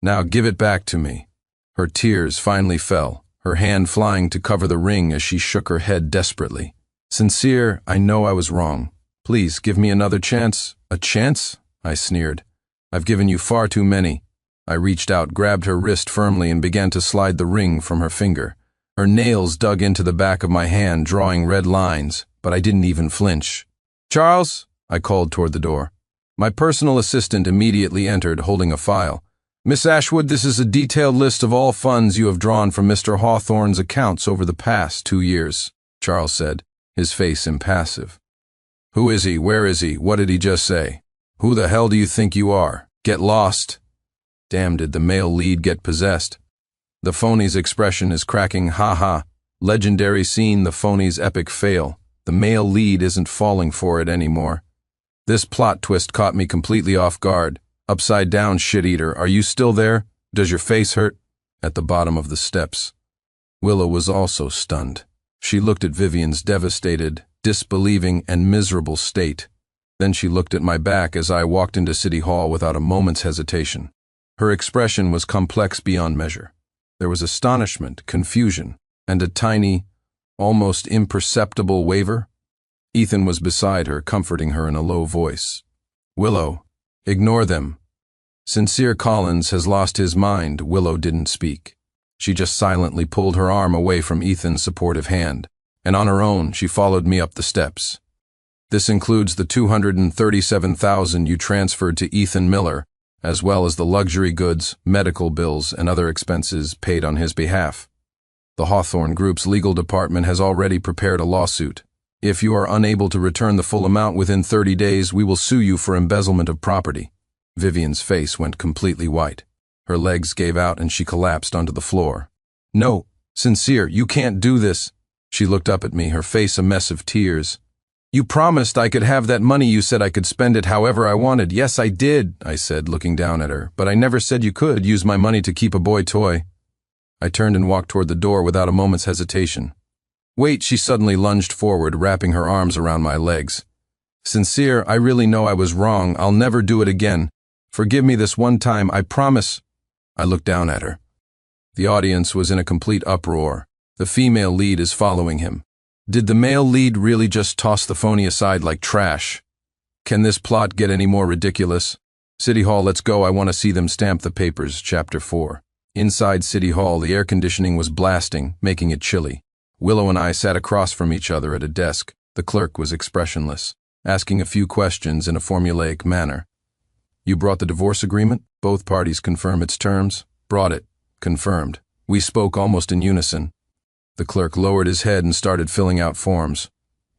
Now give it back to me. Her tears finally fell, her hand flying to cover the ring as she shook her head desperately. "Sincere, I know I was wrong. Please give me another chance." "A chance?" I sneered. "I've given you far too many." I reached out, grabbed her wrist firmly, and began to slide the ring from her finger. Her nails dug into the back of my hand, drawing red lines, but I didn't even flinch. "Charles," I called toward the door. My personal assistant immediately entered, holding a file. "Miss Ashwood, this is a detailed list of all funds you have drawn from Mr. Hawthorne's accounts over the past 2 years, Charles said, his face impassive. "Who is he? Where is he? What did he just say? Who the hell do you think you are? Get lost." Damn, did the male lead get possessed? The Phony's expression is cracking, ha. Legendary scene, the Phony's epic fail. The male lead isn't falling for it anymore. This plot twist caught me completely off guard. Upside down, shit-eater, are you still there? Does your face hurt? At the bottom of the steps. Willow was also stunned. She looked at Vivian's devastated, disbelieving, and miserable state. Then she looked at my back as I walked into City Hall without a moment's hesitation. Her expression was complex beyond measure. There was astonishment, confusion, and a tiny, almost imperceptible waver. Ethan was beside her, comforting her in a low voice. "Willow, ignore them. Sincere Collins has lost his mind." Willow didn't speak. She just silently pulled her arm away from Ethan's supportive hand, and on her own she followed me up the steps. "This includes the $237,000 you transferred to Ethan Miller, as well as the luxury goods, medical bills, and other expenses paid on his behalf. The Hawthorne Group's legal department has already prepared a lawsuit. If you are unable to return the full amount within 30 days, we will sue you for embezzlement of property." Vivian's face went completely white. Her legs gave out and she collapsed onto the floor. "No, Sincere, you can't do this." She looked up at me, her face a mess of tears. "You promised I could have that money. You said I could spend it however I wanted." "Yes, I did," I said, looking down at her, "but I never said you could use my money to keep a boy toy." I turned and walked toward the door without a moment's hesitation. "Wait," she suddenly lunged forward, wrapping her arms around my legs. "Sincere, I really know I was wrong. I'll never do it again. Forgive me this one time, I promise." I looked down at her. The audience was in a complete uproar. The female lead is following him. Did the male lead really just toss the Phony aside like trash? Can this plot get any more ridiculous? "City Hall, let's go. I want to see them stamp the papers." Chapter 4. Inside City Hall, the air conditioning was blasting, making it chilly. Willow and I sat across from each other at a desk. The clerk was expressionless, asking a few questions in a formulaic manner. "You brought the divorce agreement? Both parties confirm its terms?" "Brought it." "Confirmed." We spoke almost in unison. The clerk lowered his head and started filling out forms.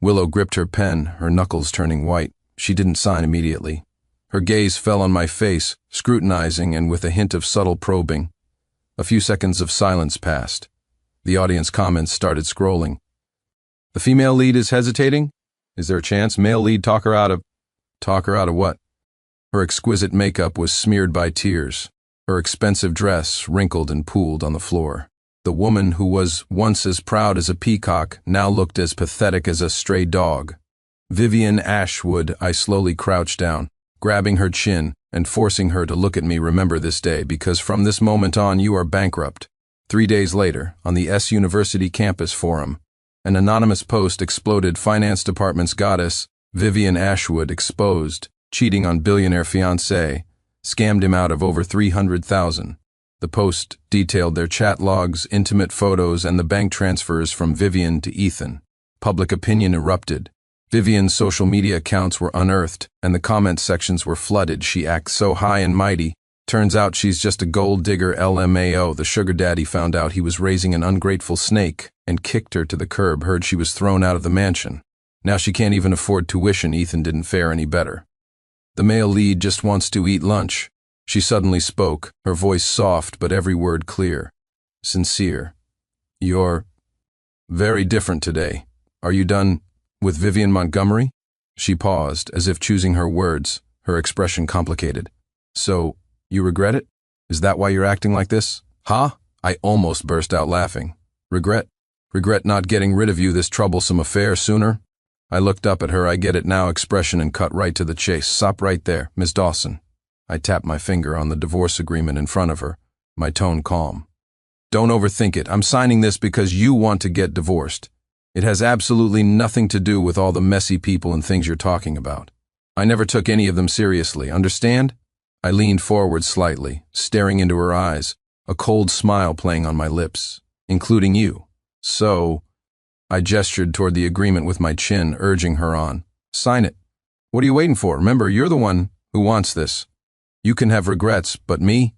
Willow gripped her pen, her knuckles turning white. She didn't sign immediately. Her gaze fell on my face, scrutinizing and with a hint of subtle probing. A few seconds of silence passed. The audience comments started scrolling. "The female lead is hesitating? Is there a chance? Male lead talk her out of..." "Talk her out of what?" Her exquisite makeup was smeared by tears. Her expensive dress wrinkled and pooled on the floor. The woman who was once as proud as a peacock now looked as pathetic as a stray dog. "Vivian Ashwood." I slowly crouched down, grabbing her chin and forcing her to look at me. "Remember this day, because from this moment on you are bankrupt." 3 days later, on the S University campus forum, an anonymous post exploded. "Finance Department's goddess, Vivian Ashwood, exposed, cheating on billionaire fiancé, scammed him out of over $300,000. The post detailed their chat logs, intimate photos, and the bank transfers from Vivian to Ethan. Public opinion erupted. Vivian's social media accounts were unearthed, and the comment sections were flooded. "She acts so high and mighty, Turns out she's just a gold digger LMAO. The sugar daddy found out he was raising an ungrateful snake and kicked her to the curb, heard she was thrown out of the mansion. Now she can't even afford tuition. Ethan didn't fare any better. The male lead just wants to eat lunch. She suddenly spoke, her voice soft but every word clear. Sincere. You're very different today. Are you done with Vivian Montgomery? She paused, as if choosing her words, her expression complicated. So, you regret it? Is that why you're acting like this? Huh? I almost burst out laughing. Regret? Regret not getting rid of you, this troublesome affair, sooner? I looked up at her, I get it now expression, and cut right to the chase. Stop right there, Miss Dawson. I tapped my finger on the divorce agreement in front of her, my tone calm. Don't overthink it. I'm signing this because you want to get divorced. It has absolutely nothing to do with all the messy people and things you're talking about. I never took any of them seriously, understand? I leaned forward slightly, staring into her eyes, a cold smile playing on my lips, including you. So, I gestured toward the agreement with my chin, urging her on. Sign it. What are you waiting for? Remember, you're the one who wants this. You can have regrets, but me?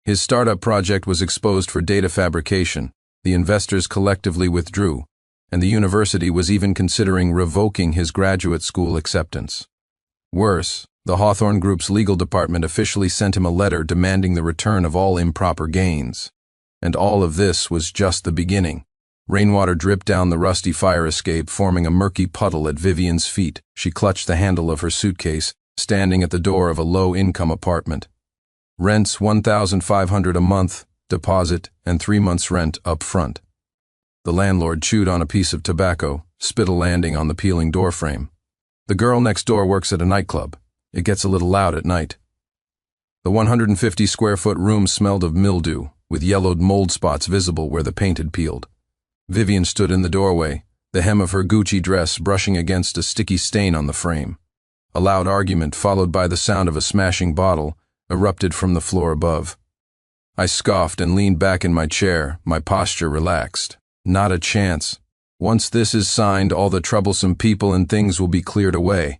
His startup project was exposed for data fabrication. The investors collectively withdrew, and the university was even considering revoking his graduate school acceptance. Worse, the Hawthorne Group's legal department officially sent him a letter demanding the return of all improper gains. And all of this was just the beginning. Rainwater dripped down the rusty fire escape, forming a murky puddle at Vivian's feet. She clutched the handle of her suitcase, standing at the door of a low-income apartment. Rents $1,500 a month, deposit, and 3 months' rent up front. The landlord chewed on a piece of tobacco, spittle landing on the peeling doorframe. The girl next door works at a nightclub. It gets a little loud at night. The 150-square-foot room smelled of mildew, with yellowed mold spots visible where the paint had peeled. Vivian stood in the doorway, the hem of her Gucci dress brushing against a sticky stain on the frame. A loud argument, followed by the sound of a smashing bottle, erupted from the floor above. I scoffed and leaned back in my chair, my posture relaxed. Not a chance. Once this is signed, all the troublesome people and things will be cleared away.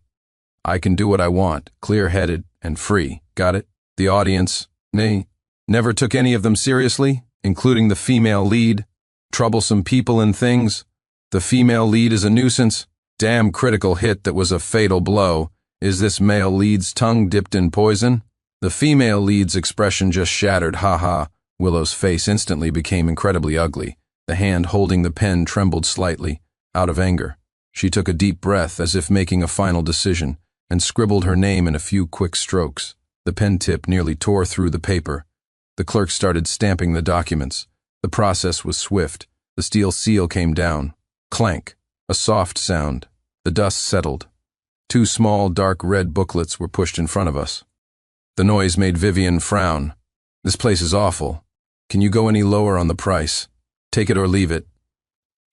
I can do what I want, clear-headed and free. Got it? The audience, nay, never took any of them seriously, including the female lead. Troublesome people and things. The female lead is a nuisance. Damn critical hit that was a fatal blow. Is this male lead's tongue dipped in poison? The female lead's expression just shattered. Ha. Willow's face instantly became incredibly ugly. The hand holding the pen trembled slightly, out of anger. She took a deep breath as if making a final decision, and scribbled her name in a few quick strokes. The pen tip nearly tore through the paper. The clerk started stamping the documents. The process was swift. The steel seal came down. Clank. A soft sound. The dust settled. 2 small, dark red booklets were pushed in front of us. The noise made Vivian frown. This place is awful. Can you go any lower on the price? Take it or leave it.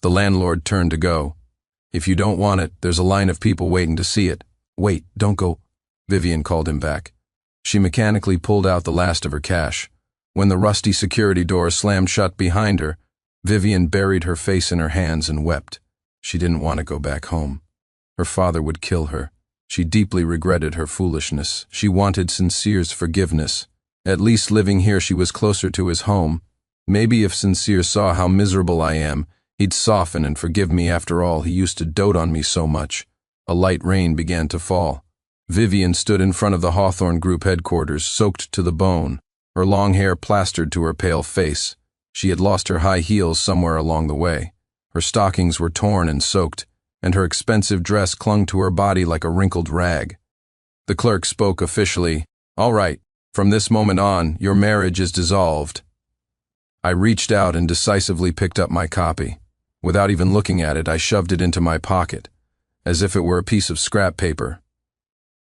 The landlord turned to go. If you don't want it, there's a line of people waiting to see it. Wait, don't go. Vivian called him back. She mechanically pulled out the last of her cash. When the rusty security door slammed shut behind her, Vivian buried her face in her hands and wept. She didn't want to go back home. Her father would kill her. She deeply regretted her foolishness. She wanted Sincere's forgiveness. At least living here she was closer to his home. Maybe if Sincere saw how miserable I am, he'd soften and forgive me. After all, he used to dote on me so much. A light rain began to fall. Vivian stood in front of the Hawthorne Group headquarters, soaked to the bone, her long hair plastered to her pale face. She had lost her high heels somewhere along the way. Her stockings were torn and soaked, and her expensive dress clung to her body like a wrinkled rag. The clerk spoke officially. All right, from this moment on, your marriage is dissolved. I reached out and decisively picked up my copy. Without even looking at it, I shoved it into my pocket, as if it were a piece of scrap paper.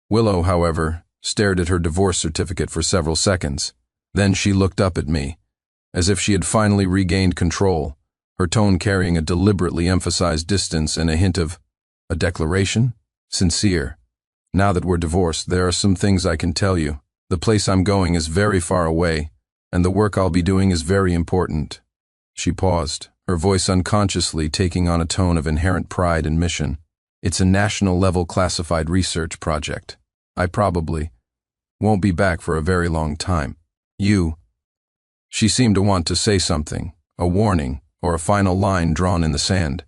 Willow, however, stared at her divorce certificate for several seconds. Then she looked up at me, as if she had finally regained control, her tone carrying a deliberately emphasized distance and a hint of, a declaration? Sincere. Now that we're divorced, there are some things I can tell you. The place I'm going is very far away, and the work I'll be doing is very important. She paused, her voice unconsciously taking on a tone of inherent pride and mission. It's a national-level classified research project. I probably Won't be back for a very long time. You. She seemed to want to say something, a warning, or a final line drawn in the sand.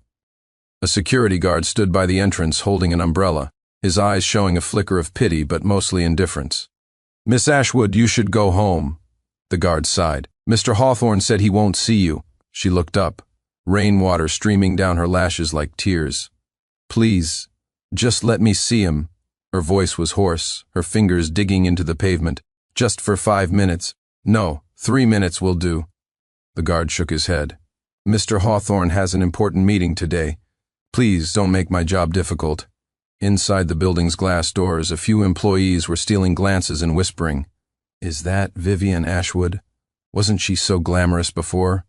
A security guard stood by the entrance holding an umbrella, his eyes showing a flicker of pity but mostly indifference. "Miss Ashwood, you should go home." The guard sighed. "Mr. Hawthorne said he won't see you." She looked up, rainwater streaming down her lashes like tears. "Please, just let me see him." Her voice was hoarse, her fingers digging into the pavement. "Just for 5 minutes. No, 3 minutes will do." The guard shook his head. "Mr. Hawthorne has an important meeting today. Please don't make my job difficult." Inside the building's glass doors, a few employees were stealing glances and whispering, "Is that Vivian Ashwood? Wasn't she so glamorous before?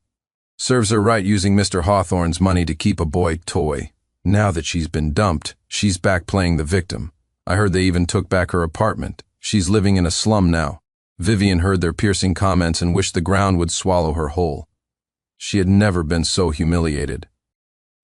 Serves her right using Mr. Hawthorne's money to keep a boy toy. Now that she's been dumped, she's back playing the victim. I heard they even took back her apartment. She's living in a slum now." Vivian heard their piercing comments and wished the ground would swallow her whole. She had never been so humiliated.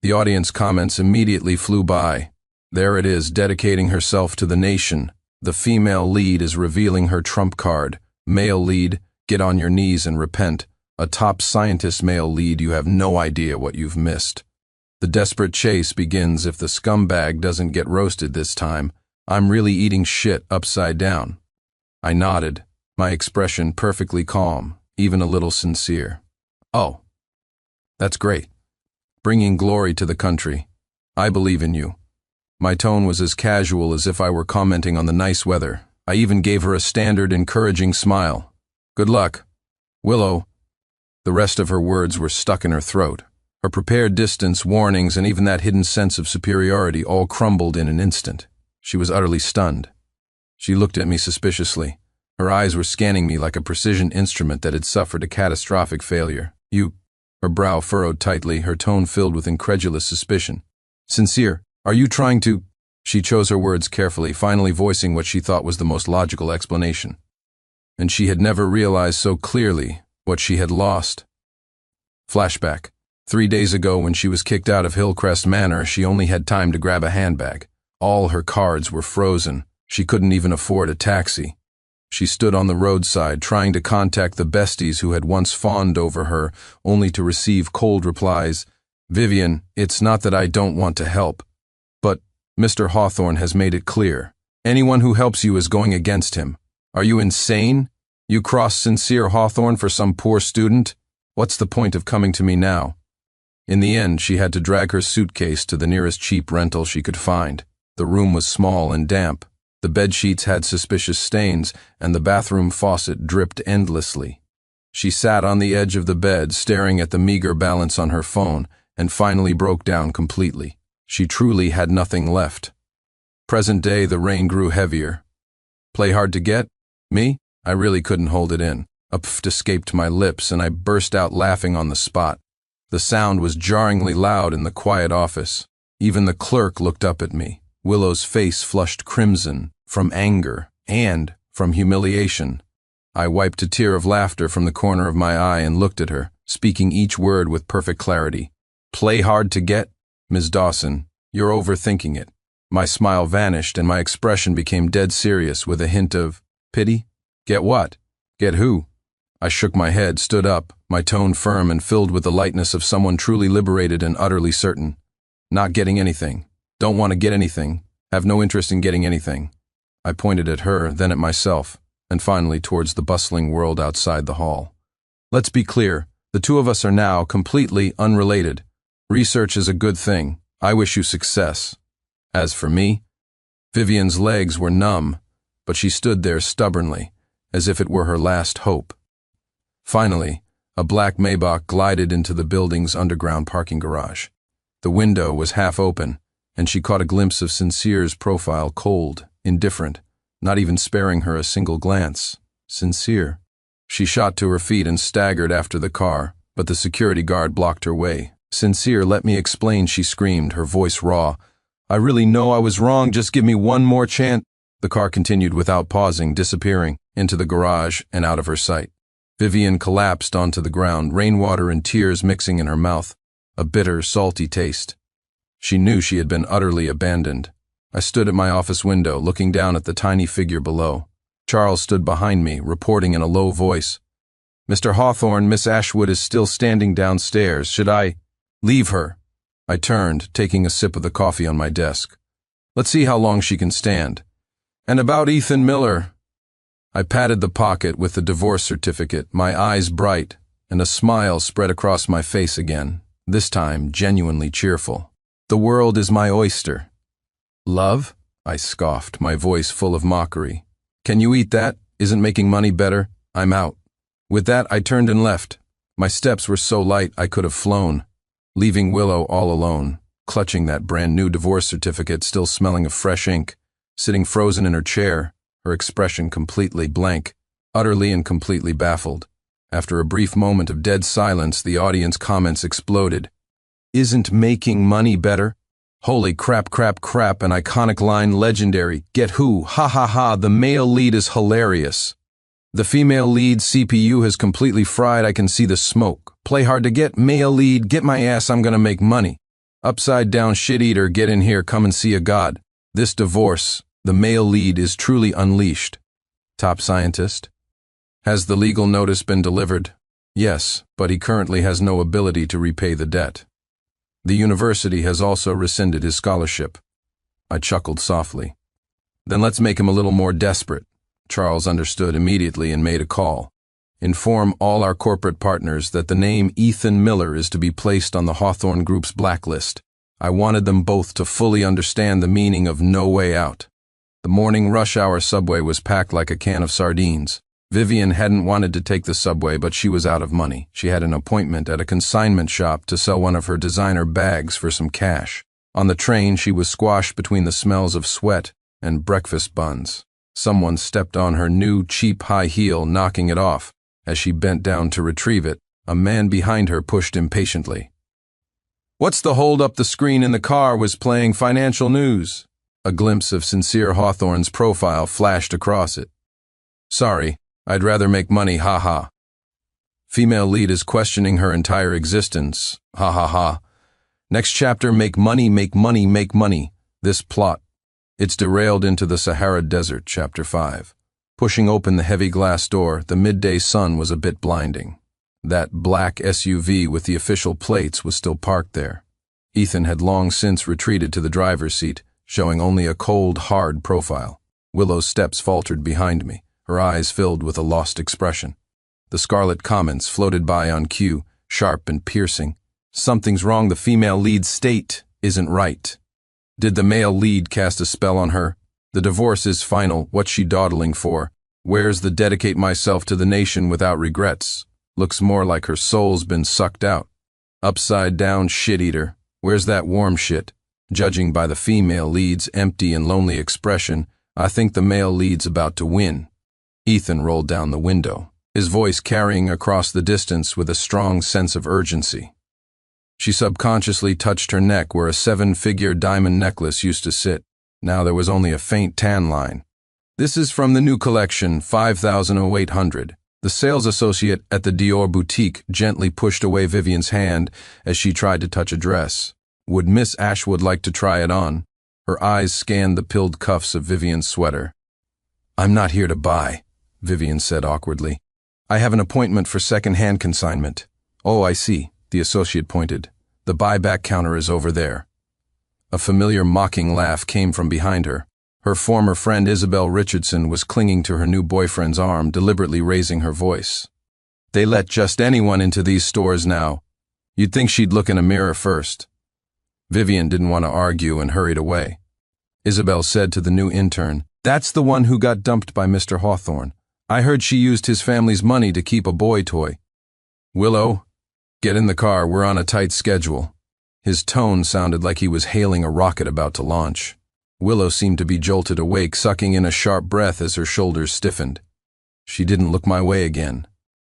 The audience comments immediately flew by. There it is, dedicating herself to the nation. The female lead is revealing her trump card. Male lead, get on your knees and repent. A top scientist male lead, you have no idea what you've missed. The desperate chase begins if the scumbag doesn't get roasted this time. I'm really eating shit upside down. I nodded, my expression perfectly calm, even a little sincere. "Oh, that's great. Bringing glory to the country. I believe in you." My tone was as casual as if I were commenting on the nice weather. I even gave her a standard encouraging smile. "Good luck. Willow." The rest of her words were stuck in her throat. Her prepared distance, warnings, and even that hidden sense of superiority all crumbled in an instant. She was utterly stunned. She looked at me suspiciously. Her eyes were scanning me like a precision instrument that had suffered a catastrophic failure. "You..." Her brow furrowed tightly, her tone filled with incredulous suspicion. "Sincere, are you trying to..." She chose her words carefully, finally voicing what she thought was the most logical explanation. And she had never realized so clearly what she had lost. Flashback. 3 days ago when she was kicked out of Hillcrest Manor, she only had time to grab a handbag. All her cards were frozen. She couldn't even afford a taxi. She stood on the roadside trying to contact the besties who had once fawned over her, only to receive cold replies. "Vivian, it's not that I don't want to help, but Mr. Hawthorne has made it clear. Anyone who helps you is going against him. Are you insane? You cross Sincere Hawthorne for some poor student? What's the point of coming to me now?" In the end, she had to drag her suitcase to the nearest cheap rental she could find. The room was small and damp. The bedsheets had suspicious stains, and the bathroom faucet dripped endlessly. She sat on the edge of the bed, staring at the meager balance on her phone, and finally broke down completely. She truly had nothing left. Present day, the rain grew heavier. "Play hard to get? Me?" I really couldn't hold it in. A pft escaped my lips, and I burst out laughing on the spot. The sound was jarringly loud in the quiet office. Even the clerk looked up at me. Willow's face flushed crimson, from anger, and from humiliation. I wiped a tear of laughter from the corner of my eye and looked at her, speaking each word with perfect clarity. "Play hard to get? Ms. Dawson, you're overthinking it." My smile vanished and my expression became dead serious with a hint of pity. "Get what? Get who?" I shook my head, stood up, my tone firm and filled with the lightness of someone truly liberated and utterly certain. "Not getting anything. Don't want to get anything. Have no interest in getting anything." I pointed at her, then at myself, and finally towards the bustling world outside the hall. "Let's be clear. The two of us are now completely unrelated. Research is a good thing. I wish you success. As for me..." Vivian's legs were numb, but she stood there stubbornly, as if it were her last hope. Finally, a black Maybach glided into the building's underground parking garage. The window was half open, and she caught a glimpse of Sincere's profile, cold, indifferent, not even sparing her a single glance. Sincere. She shot to her feet and staggered after the car, but the security guard blocked her way. "Sincere, let me explain," she screamed, her voice raw. "I really know I was wrong, just give me one more chance." The car continued without pausing, disappearing into the garage and out of her sight. Vivian collapsed onto the ground, rainwater and tears mixing in her mouth, a bitter, salty taste. She knew she had been utterly abandoned. I stood at my office window, looking down at the tiny figure below. Charles stood behind me, reporting in a low voice. "Mr. Hawthorne, Miss Ashwood is still standing downstairs. Should I leave her?" I turned, taking a sip of the coffee on my desk. "Let's see how long she can stand." "And about Ethan Miller?" I patted the pocket with the divorce certificate, my eyes bright, and a smile spread across my face again, this time genuinely cheerful. "The world is my oyster." "Love?" I scoffed, my voice full of mockery. "Can you eat that? Isn't making money better? I'm out." With that, I turned and left. My steps were so light I could have flown, leaving Willow all alone, clutching that brand new divorce certificate, still smelling of fresh ink, sitting frozen in her chair, her expression completely blank, utterly and completely baffled. After a brief moment of dead silence, the audience comments exploded. "Isn't making money better? Holy crap, crap, crap, an iconic line, legendary. Get who? Ha ha ha, the male lead is hilarious. The female lead CPU has completely fried, I can see the smoke. Play hard to get, male lead, get my ass, I'm gonna make money. Upside down shit eater, get in here, come and see a god. This divorce, the male lead is truly unleashed." Top scientist? "Has the legal notice been delivered?" "Yes, but he currently has no ability to repay the debt. The university has also rescinded his scholarship." I chuckled softly. "Then let's make him a little more desperate." Charles understood immediately and made a call. "Inform all our corporate partners that the name Ethan Miller is to be placed on the Hawthorne Group's blacklist. I wanted them both to fully understand the meaning of no way out." The morning rush hour subway was packed like a can of sardines. Vivian hadn't wanted to take the subway, but she was out of money. She had an appointment at a consignment shop to sell one of her designer bags for some cash. On the train, she was squashed between the smells of sweat and breakfast buns. Someone stepped on her new, cheap high heel, knocking it off. As she bent down to retrieve it, a man behind her pushed impatiently. "What's the hold up? The screen in the car was playing financial news." A glimpse of sincere Hawthorne's profile flashed across it. "Sorry. I'd rather make money, ha-ha." Female lead is questioning her entire existence, ha-ha-ha. Next chapter, make money, make money, make money. This plot. It's derailed into the Sahara Desert, Chapter 5. Pushing open the heavy glass door, the midday sun was a bit blinding. That black SUV with the official plates was still parked there. Ethan had long since retreated to the driver's seat, showing only a cold, hard profile. Willow's steps faltered behind me, her eyes filled with a lost expression. The scarlet comments floated by on cue, sharp and piercing. "Something's wrong, the female lead's state isn't right." Did the male lead cast a spell on her? The divorce is final, what's she dawdling for? Where's the dedicate myself to the nation without regrets? Looks more like her soul's been sucked out. Upside down shit-eater, where's that warm shit? Judging by the female lead's empty and lonely expression, I think the male lead's about to win. Ethan rolled down the window, his voice carrying across the distance with a strong sense of urgency. She subconsciously touched her neck where a 7-figure diamond necklace used to sit. Now there was only a faint tan line. "This is from the new collection, 5,800. The sales associate at the Dior boutique gently pushed away Vivian's hand as she tried to touch a dress. Would Miss Ashwood like to try it on? Her eyes scanned the pilled cuffs of Vivian's sweater. "I'm not here to buy," Vivian said awkwardly. "I have an appointment for second-hand consignment." "Oh, I see," the associate pointed. "The buyback counter is over there." A familiar mocking laugh came from behind her. Her former friend Isabel Richardson was clinging to her new boyfriend's arm, deliberately raising her voice. "They let just anyone into these stores now. You'd think she'd look in a mirror first." Vivian didn't want to argue and hurried away. Isabel said to the new intern, "That's the one who got dumped by Mr. Hawthorne. I heard she used his family's money to keep a boy toy." "Willow, get in the car, we're on a tight schedule." His tone sounded like he was hailing a rocket about to launch. Willow seemed to be jolted awake, sucking in a sharp breath as her shoulders stiffened. She didn't look my way again.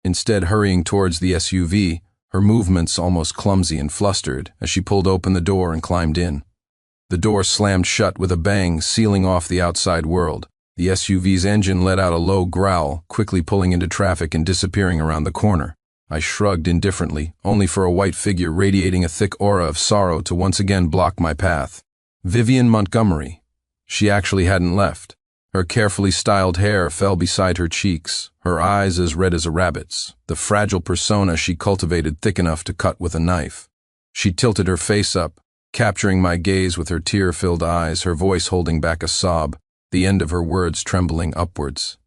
Instead, hurrying towards the SUV, her movements almost clumsy and flustered as she pulled open the door and climbed in. The door slammed shut with a bang, sealing off the outside world. The SUV's engine let out a low growl, quickly pulling into traffic and disappearing around the corner. I shrugged indifferently, only for a white figure radiating a thick aura of sorrow to once again block my path. Vivian Montgomery. She actually hadn't left. Her carefully styled hair fell beside her cheeks, her eyes as red as a rabbit's, the fragile persona she cultivated thick enough to cut with a knife. She tilted her face up, capturing my gaze with her tear-filled eyes, her voice holding back a sob, the end of her words trembling upwards.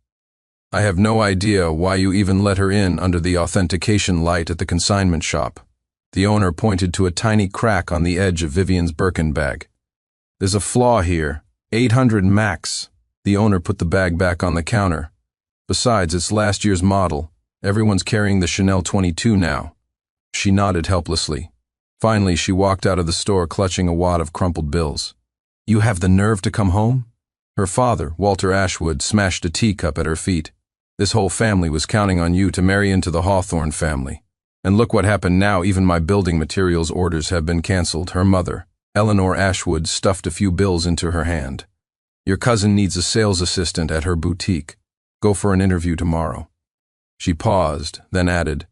I have no idea why you even let her in under the authentication light at the consignment shop. The owner pointed to a tiny crack on the edge of Vivian's Birkin bag. There's a flaw here. 800 max. The owner put the bag back on the counter. Besides, it's last year's model. Everyone's carrying the Chanel 22 now. She nodded helplessly. Finally, she walked out of the store clutching a wad of crumpled bills. You have the nerve to come home? Her father, Walter Ashwood, smashed a teacup at her feet. This whole family was counting on you to marry into the Hawthorne family. And look what happened now, even my building materials orders have been canceled. Her mother, Eleanor Ashwood, stuffed a few bills into her hand. Your cousin needs a sales assistant at her boutique. Go for an interview tomorrow. She paused, then added,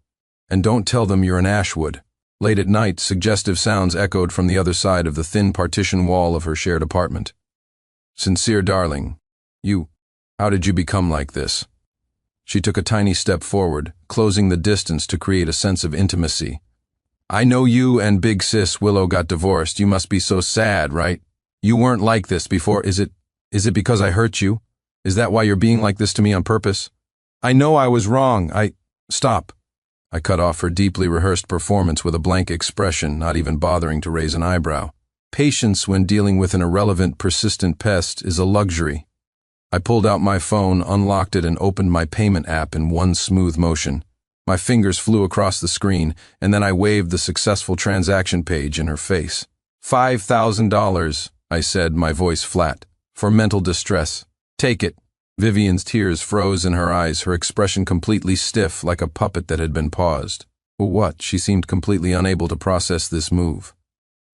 and don't tell them you're an Ashwood. Late at night, suggestive sounds echoed from the other side of the thin partition wall of her shared apartment. Sincere darling, how did you become like this? She took a tiny step forward, closing the distance to create a sense of intimacy. I know you and Big Sis Willow got divorced. You must be so sad, right? You weren't like this before. Is it because I hurt you? Is that why you're being like this to me on purpose? I know I was wrong. Stop. I cut off her deeply rehearsed performance with a blank expression, not even bothering to raise an eyebrow. Patience when dealing with an irrelevant, persistent pest is a luxury. I pulled out my phone, unlocked it, and opened my payment app in one smooth motion. My fingers flew across the screen, and then I waved the successful transaction page in her face. $5,000, I said, my voice flat. For mental distress. Take it. Vivian's tears froze in her eyes, her expression completely stiff like a puppet that had been paused. What? She seemed completely unable to process this move.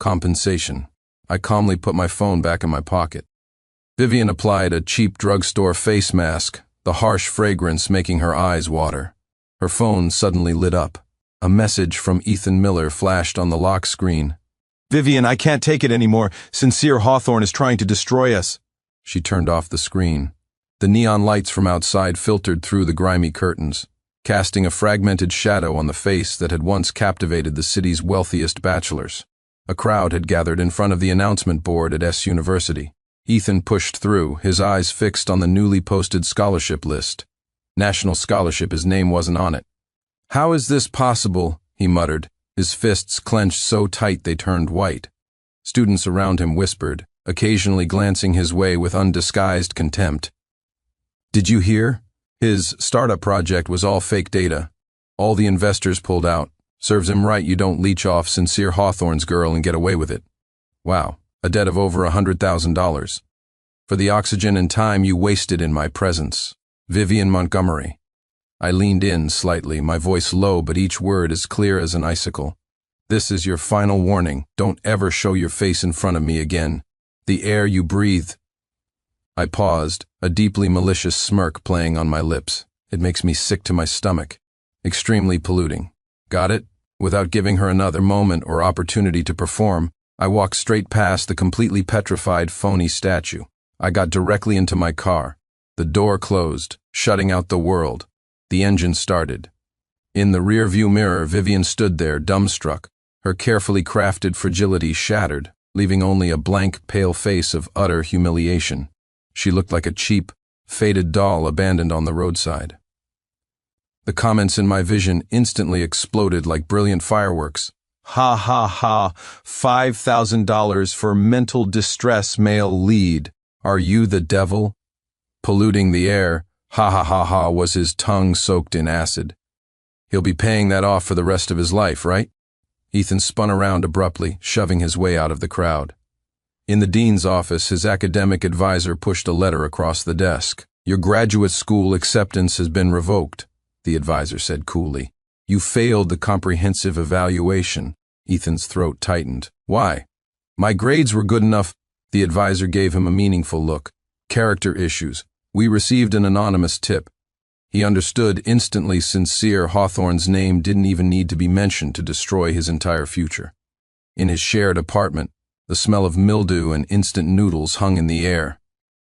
Compensation. I calmly put my phone back in my pocket. Vivian applied a cheap drugstore face mask, the harsh fragrance making her eyes water. Her phone suddenly lit up. A message from Ethan Miller flashed on the lock screen. Vivian, I can't take it anymore. Sincere Hawthorne is trying to destroy us. She turned off the screen. The neon lights from outside filtered through the grimy curtains, casting a fragmented shadow on the face that had once captivated the city's wealthiest bachelors. A crowd had gathered in front of the announcement board at S University. Ethan pushed through, his eyes fixed on the newly posted scholarship list. National scholarship, his name wasn't on it. How is this possible? He muttered, his fists clenched so tight they turned white. Students around him whispered, occasionally glancing his way with undisguised contempt. Did you hear? His startup project was all fake data. All the investors pulled out. Serves him right you don't leech off Sincere Hawthorne's girl and get away with it. Wow, a debt of over $100,000. For the oxygen and time you wasted in my presence. Vivian Montgomery. I leaned in slightly, my voice low but each word as clear as an icicle. This is your final warning. Don't ever show your face in front of me again. The air you breathe. I paused, a deeply malicious smirk playing on my lips. It makes me sick to my stomach. Extremely polluting. Got it? Without giving her another moment or opportunity to perform, I walked straight past the completely petrified Phony statue. I got directly into my car. The door closed, shutting out the world. The engine started. In the rear-view mirror, Vivian stood there, dumbstruck, her carefully crafted fragility shattered, leaving only a blank, pale face of utter humiliation. She looked like a cheap, faded doll abandoned on the roadside. The comments in my vision instantly exploded like brilliant fireworks. Ha ha ha, $5,000 for mental distress male lead. Are you the devil? Polluting the air, ha ha ha ha, was his tongue soaked in acid. He'll be paying that off for the rest of his life, right? Ethan spun around abruptly, shoving his way out of the crowd. In the dean's office, his academic advisor pushed a letter across the desk. Your graduate school acceptance has been revoked, the advisor said coolly. You failed the comprehensive evaluation. Ethan's throat tightened. Why? My grades were good enough. The advisor gave him a meaningful look. Character issues. We received an anonymous tip. He understood instantly Sincere Hawthorne's name didn't even need to be mentioned to destroy his entire future. In his shared apartment, the smell of mildew and instant noodles hung in the air.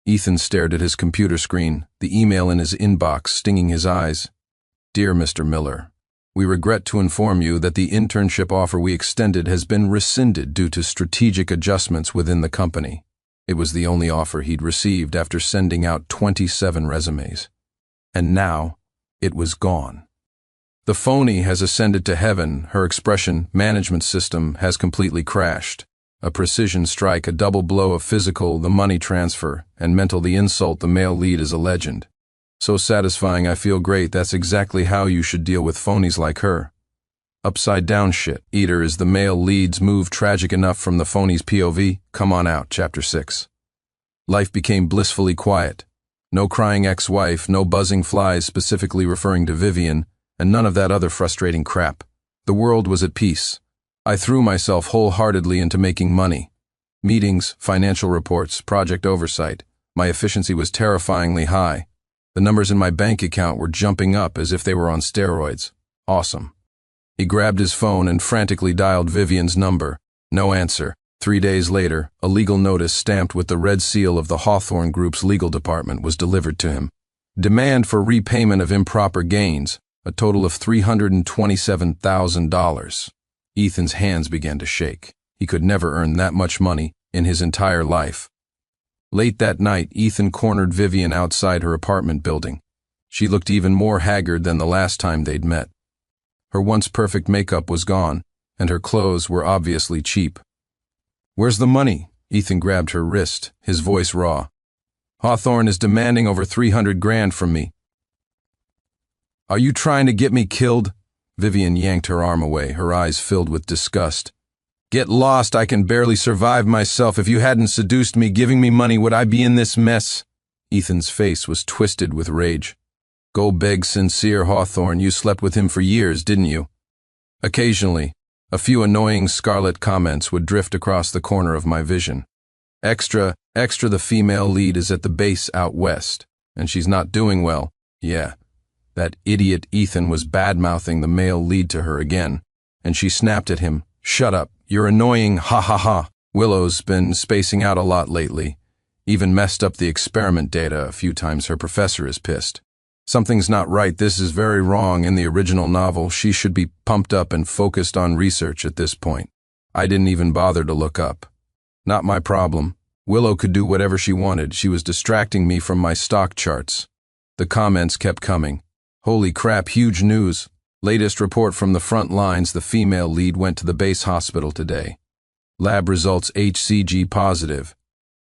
Ethan stared at his computer screen, the email in his inbox stinging his eyes. Dear Mr. Miller, we regret to inform you that the internship offer we extended has been rescinded due to strategic adjustments within the company. It was the only offer he'd received after sending out 27 resumes. And now, it was gone. The Phony has ascended to heaven. Her expression management system has completely crashed. A precision strike, a double blow of physical, the money transfer, and mental, the insult. The male lead is a legend. So satisfying, I feel great. That's exactly how you should deal with phonies like her. Upside down shit. Eater is the male lead's move tragic enough from the Phony's POV? Come on out, Chapter 6. Life became blissfully quiet. No crying ex-wife, no buzzing flies specifically referring to Vivian, and none of that other frustrating crap. The world was at peace. I threw myself wholeheartedly into making money. Meetings, financial reports, project oversight. My efficiency was terrifyingly high. The numbers in my bank account were jumping up as if they were on steroids. Awesome. He grabbed his phone and frantically dialed Vivian's number. No answer. 3 days later, a legal notice stamped with the red seal of the Hawthorne Group's legal department was delivered to him. Demand for repayment of improper gains, a total of $327,000. Ethan's hands began to shake. He could never earn that much money in his entire life. Late that night, Ethan cornered Vivian outside her apartment building. She looked even more haggard than the last time they'd met. Her once perfect makeup was gone, and her clothes were obviously cheap. Where's the money? Ethan grabbed her wrist, his voice raw. Hawthorne is demanding over $300,000 from me. Are you trying to get me killed? Vivian yanked her arm away, her eyes filled with disgust. Get lost, I can barely survive myself. If you hadn't seduced me, giving me money, would I be in this mess? Ethan's face was twisted with rage. Go beg sincere Hawthorne, you slept with him for years, didn't you? Occasionally, a few annoying scarlet comments would drift across the corner of my vision. Extra, the female lead is at the base out west, and she's not doing well. Yeah, that idiot Ethan was bad-mouthing the male lead to her again, and she snapped at him. Shut up, you're annoying, ha ha ha. Willow's been spacing out a lot lately. Even messed up the experiment data a few times. Her professor is pissed. Something's not right. This is very wrong. In the original novel, she should be pumped up and focused on research at this point. I didn't even bother to look up. Not my problem. Willow could do whatever she wanted. She was distracting me from my stock charts. The comments kept coming. Holy crap, huge news. Latest report from the front lines, the female lead went to the base hospital today. Lab results HCG positive.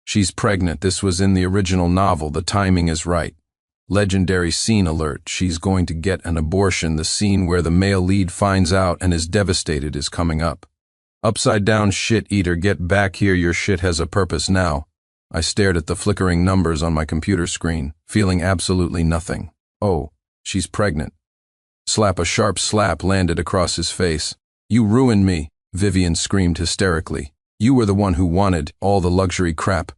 She's pregnant. This was in the original novel. The timing is right. Legendary scene alert. She's going to get an abortion. The scene where the male lead finds out and is devastated is coming up. Upside down shit eater, get back here. Your shit has a purpose now. I stared at the flickering numbers on my computer screen, feeling absolutely nothing. Oh, she's pregnant. Slap. A sharp slap landed across his face. You ruined me, Vivian screamed hysterically. You were the one who wanted all the luxury crap.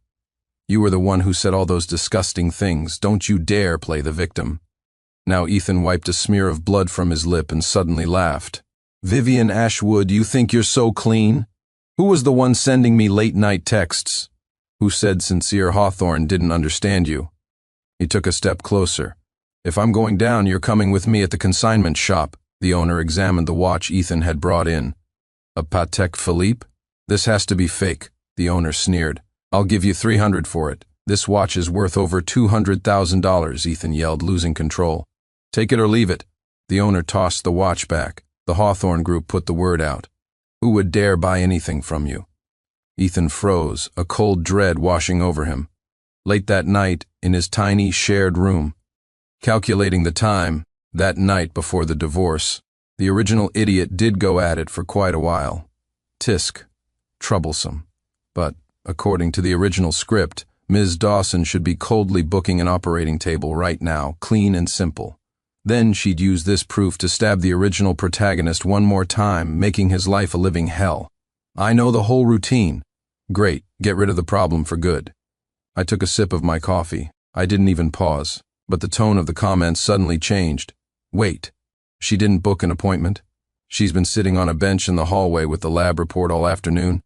You were the one who said all those disgusting things. Don't you dare play the victim. Now Ethan wiped a smear of blood from his lip and suddenly laughed. Vivian Ashwood, you think you're so clean? Who was the one sending me late-night texts? Who said sincere Hawthorne didn't understand you? He took a step closer. If I'm going down, you're coming with me at the consignment shop. The owner examined the watch Ethan had brought in. A Patek Philippe? This has to be fake, the owner sneered. I'll give you $300 for it. This watch is worth over $200,000, Ethan yelled, losing control. Take it or leave it. The owner tossed the watch back. The Hawthorne Group put the word out. Who would dare buy anything from you? Ethan froze, a cold dread washing over him. Late that night, in his tiny shared room, calculating the time, that night before the divorce, the original idiot did go at it for quite a while. Tisk. Troublesome. But, according to the original script, Ms. Dawson should be coldly booking an operating table right now, clean and simple. Then she'd use this proof to stab the original protagonist one more time, making his life a living hell. I know the whole routine. Great, get rid of the problem for good. I took a sip of my coffee. I didn't even pause. But the tone of the comments suddenly changed. Wait, she didn't book an appointment? She's been sitting on a bench in the hallway with the lab report all afternoon?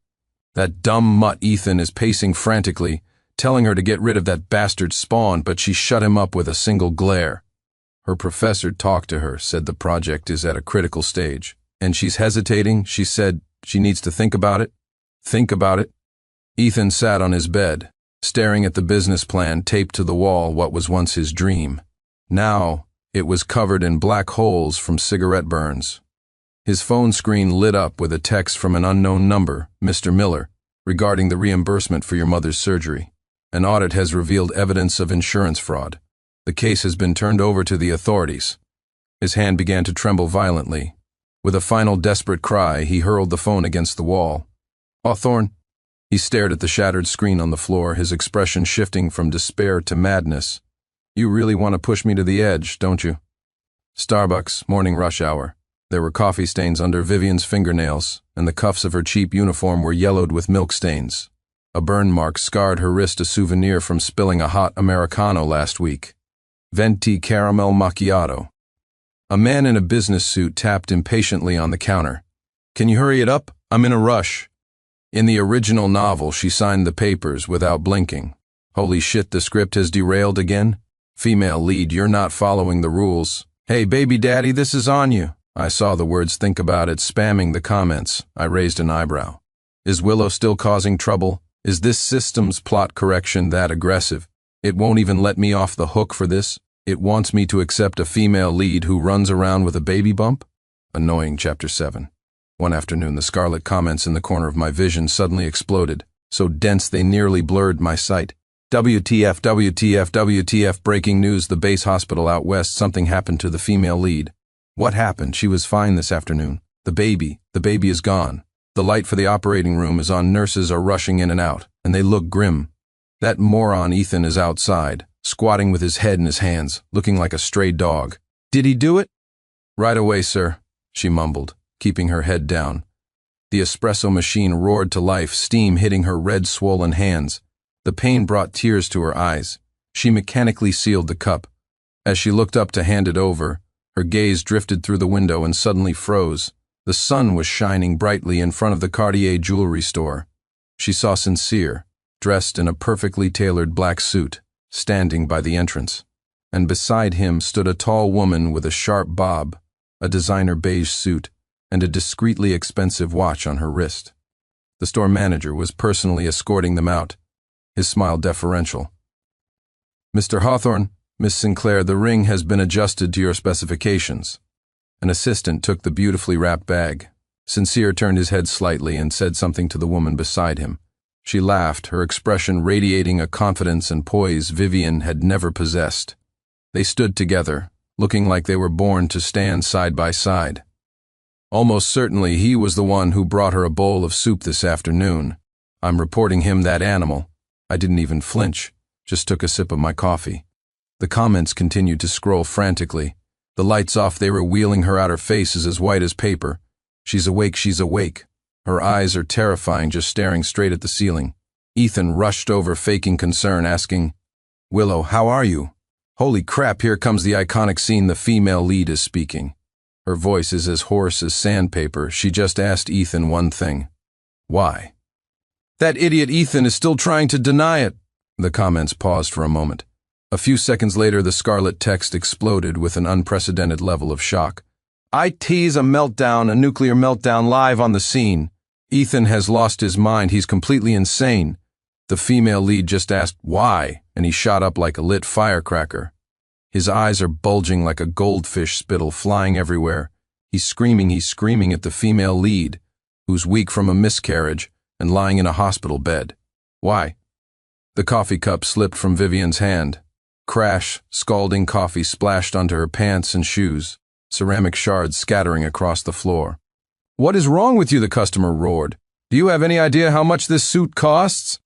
That dumb mutt Ethan is pacing frantically. telling her to get rid of that bastard Spawn, but she shut him up with a single glare. Her professor talked to her, said the project is at a critical stage, and she's hesitating. She said she needs to think about it. Think about it. Ethan sat on his bed, staring at the business plan taped to the wall, what was once his dream. Now, it was covered in black holes from cigarette burns. His phone screen lit up with a text from an unknown number, Mr. Miller, regarding the reimbursement for your mother's surgery. An audit has revealed evidence of insurance fraud. The case has been turned over to the authorities. His hand began to tremble violently. With a final desperate cry, he hurled the phone against the wall. Hawthorne? He stared at the shattered screen on the floor, his expression shifting from despair to madness. You really want to push me to the edge, don't you? Starbucks, morning rush hour. There were coffee stains under Vivian's fingernails, and the cuffs of her cheap uniform were yellowed with milk stains. A burn mark scarred her wrist, a souvenir from spilling a hot Americano last week. Venti caramel macchiato. A man in a business suit tapped impatiently on the counter. Can you hurry it up? I'm in a rush. In the original novel, she signed the papers without blinking. Holy shit, the script has derailed again? Female lead, you're not following the rules. Hey, baby daddy, this is on you. I saw the words think about it spamming the comments. I raised an eyebrow. Is Willow still causing trouble? Is this system's plot correction that aggressive? It won't even let me off the hook for this? It wants me to accept a female lead who runs around with a baby bump? Annoying. Chapter 7. One afternoon, the scarlet comments in the corner of my vision suddenly exploded, so dense they nearly blurred my sight. WTF, WTF, WTF, breaking news, the base hospital out west, something happened to the female lead. What happened? She was fine this afternoon. The baby is gone. The light for the operating room is on, nurses are rushing in and out, and they look grim. That moron Ethan is outside, squatting with his head in his hands, looking like a stray dog. Did he do it? Right away, sir, she mumbled, keeping her head down. The espresso machine roared to life, steam hitting her red, swollen hands. The pain brought tears to her eyes. She mechanically sealed the cup. As she looked up to hand it over, her gaze drifted through the window and suddenly froze. The sun was shining brightly in front of the Cartier jewelry store. She saw Sincere, dressed in a perfectly tailored black suit, standing by the entrance. And beside him stood a tall woman with a sharp bob, a designer beige suit, and a discreetly expensive watch on her wrist. The store manager was personally escorting them out, his smile deferential. Mr. Hawthorne, Miss Sinclair, the ring has been adjusted to your specifications. An assistant took the beautifully wrapped bag. Sincere turned his head slightly and said something to the woman beside him. She laughed, her expression radiating a confidence and poise Vivian had never possessed. They stood together, looking like they were born to stand side by side. Almost certainly he was the one who brought her a bowl of soup this afternoon. I'm reporting him that animal. I didn't even flinch, just took a sip of my coffee. The comments continued to scroll frantically. The lights off, they were wheeling her out. Her face is as white as paper. She's awake, she's awake. Her eyes are terrifying, just staring straight at the ceiling. Ethan rushed over, faking concern, asking, Willow, how are you? Holy crap, here comes the iconic scene. The female lead is speaking. Her voice is as hoarse as sandpaper. She just asked Ethan one thing. Why? That idiot Ethan is still trying to deny it. The comments paused for a moment. A few seconds later, the scarlet text exploded with an unprecedented level of shock. I tease a meltdown, a nuclear meltdown live on the scene. Ethan has lost his mind. He's completely insane. The female lead just asked, why? And he shot up like a lit firecracker. His eyes are bulging like a goldfish spittle flying everywhere. He's screaming at the female lead, who's weak from a miscarriage and lying in a hospital bed. Why? The coffee cup slipped from Vivian's hand. Crash, scalding coffee splashed onto her pants and shoes, ceramic shards scattering across the floor. What is wrong with you? The customer roared. Do you have any idea how much this suit costs?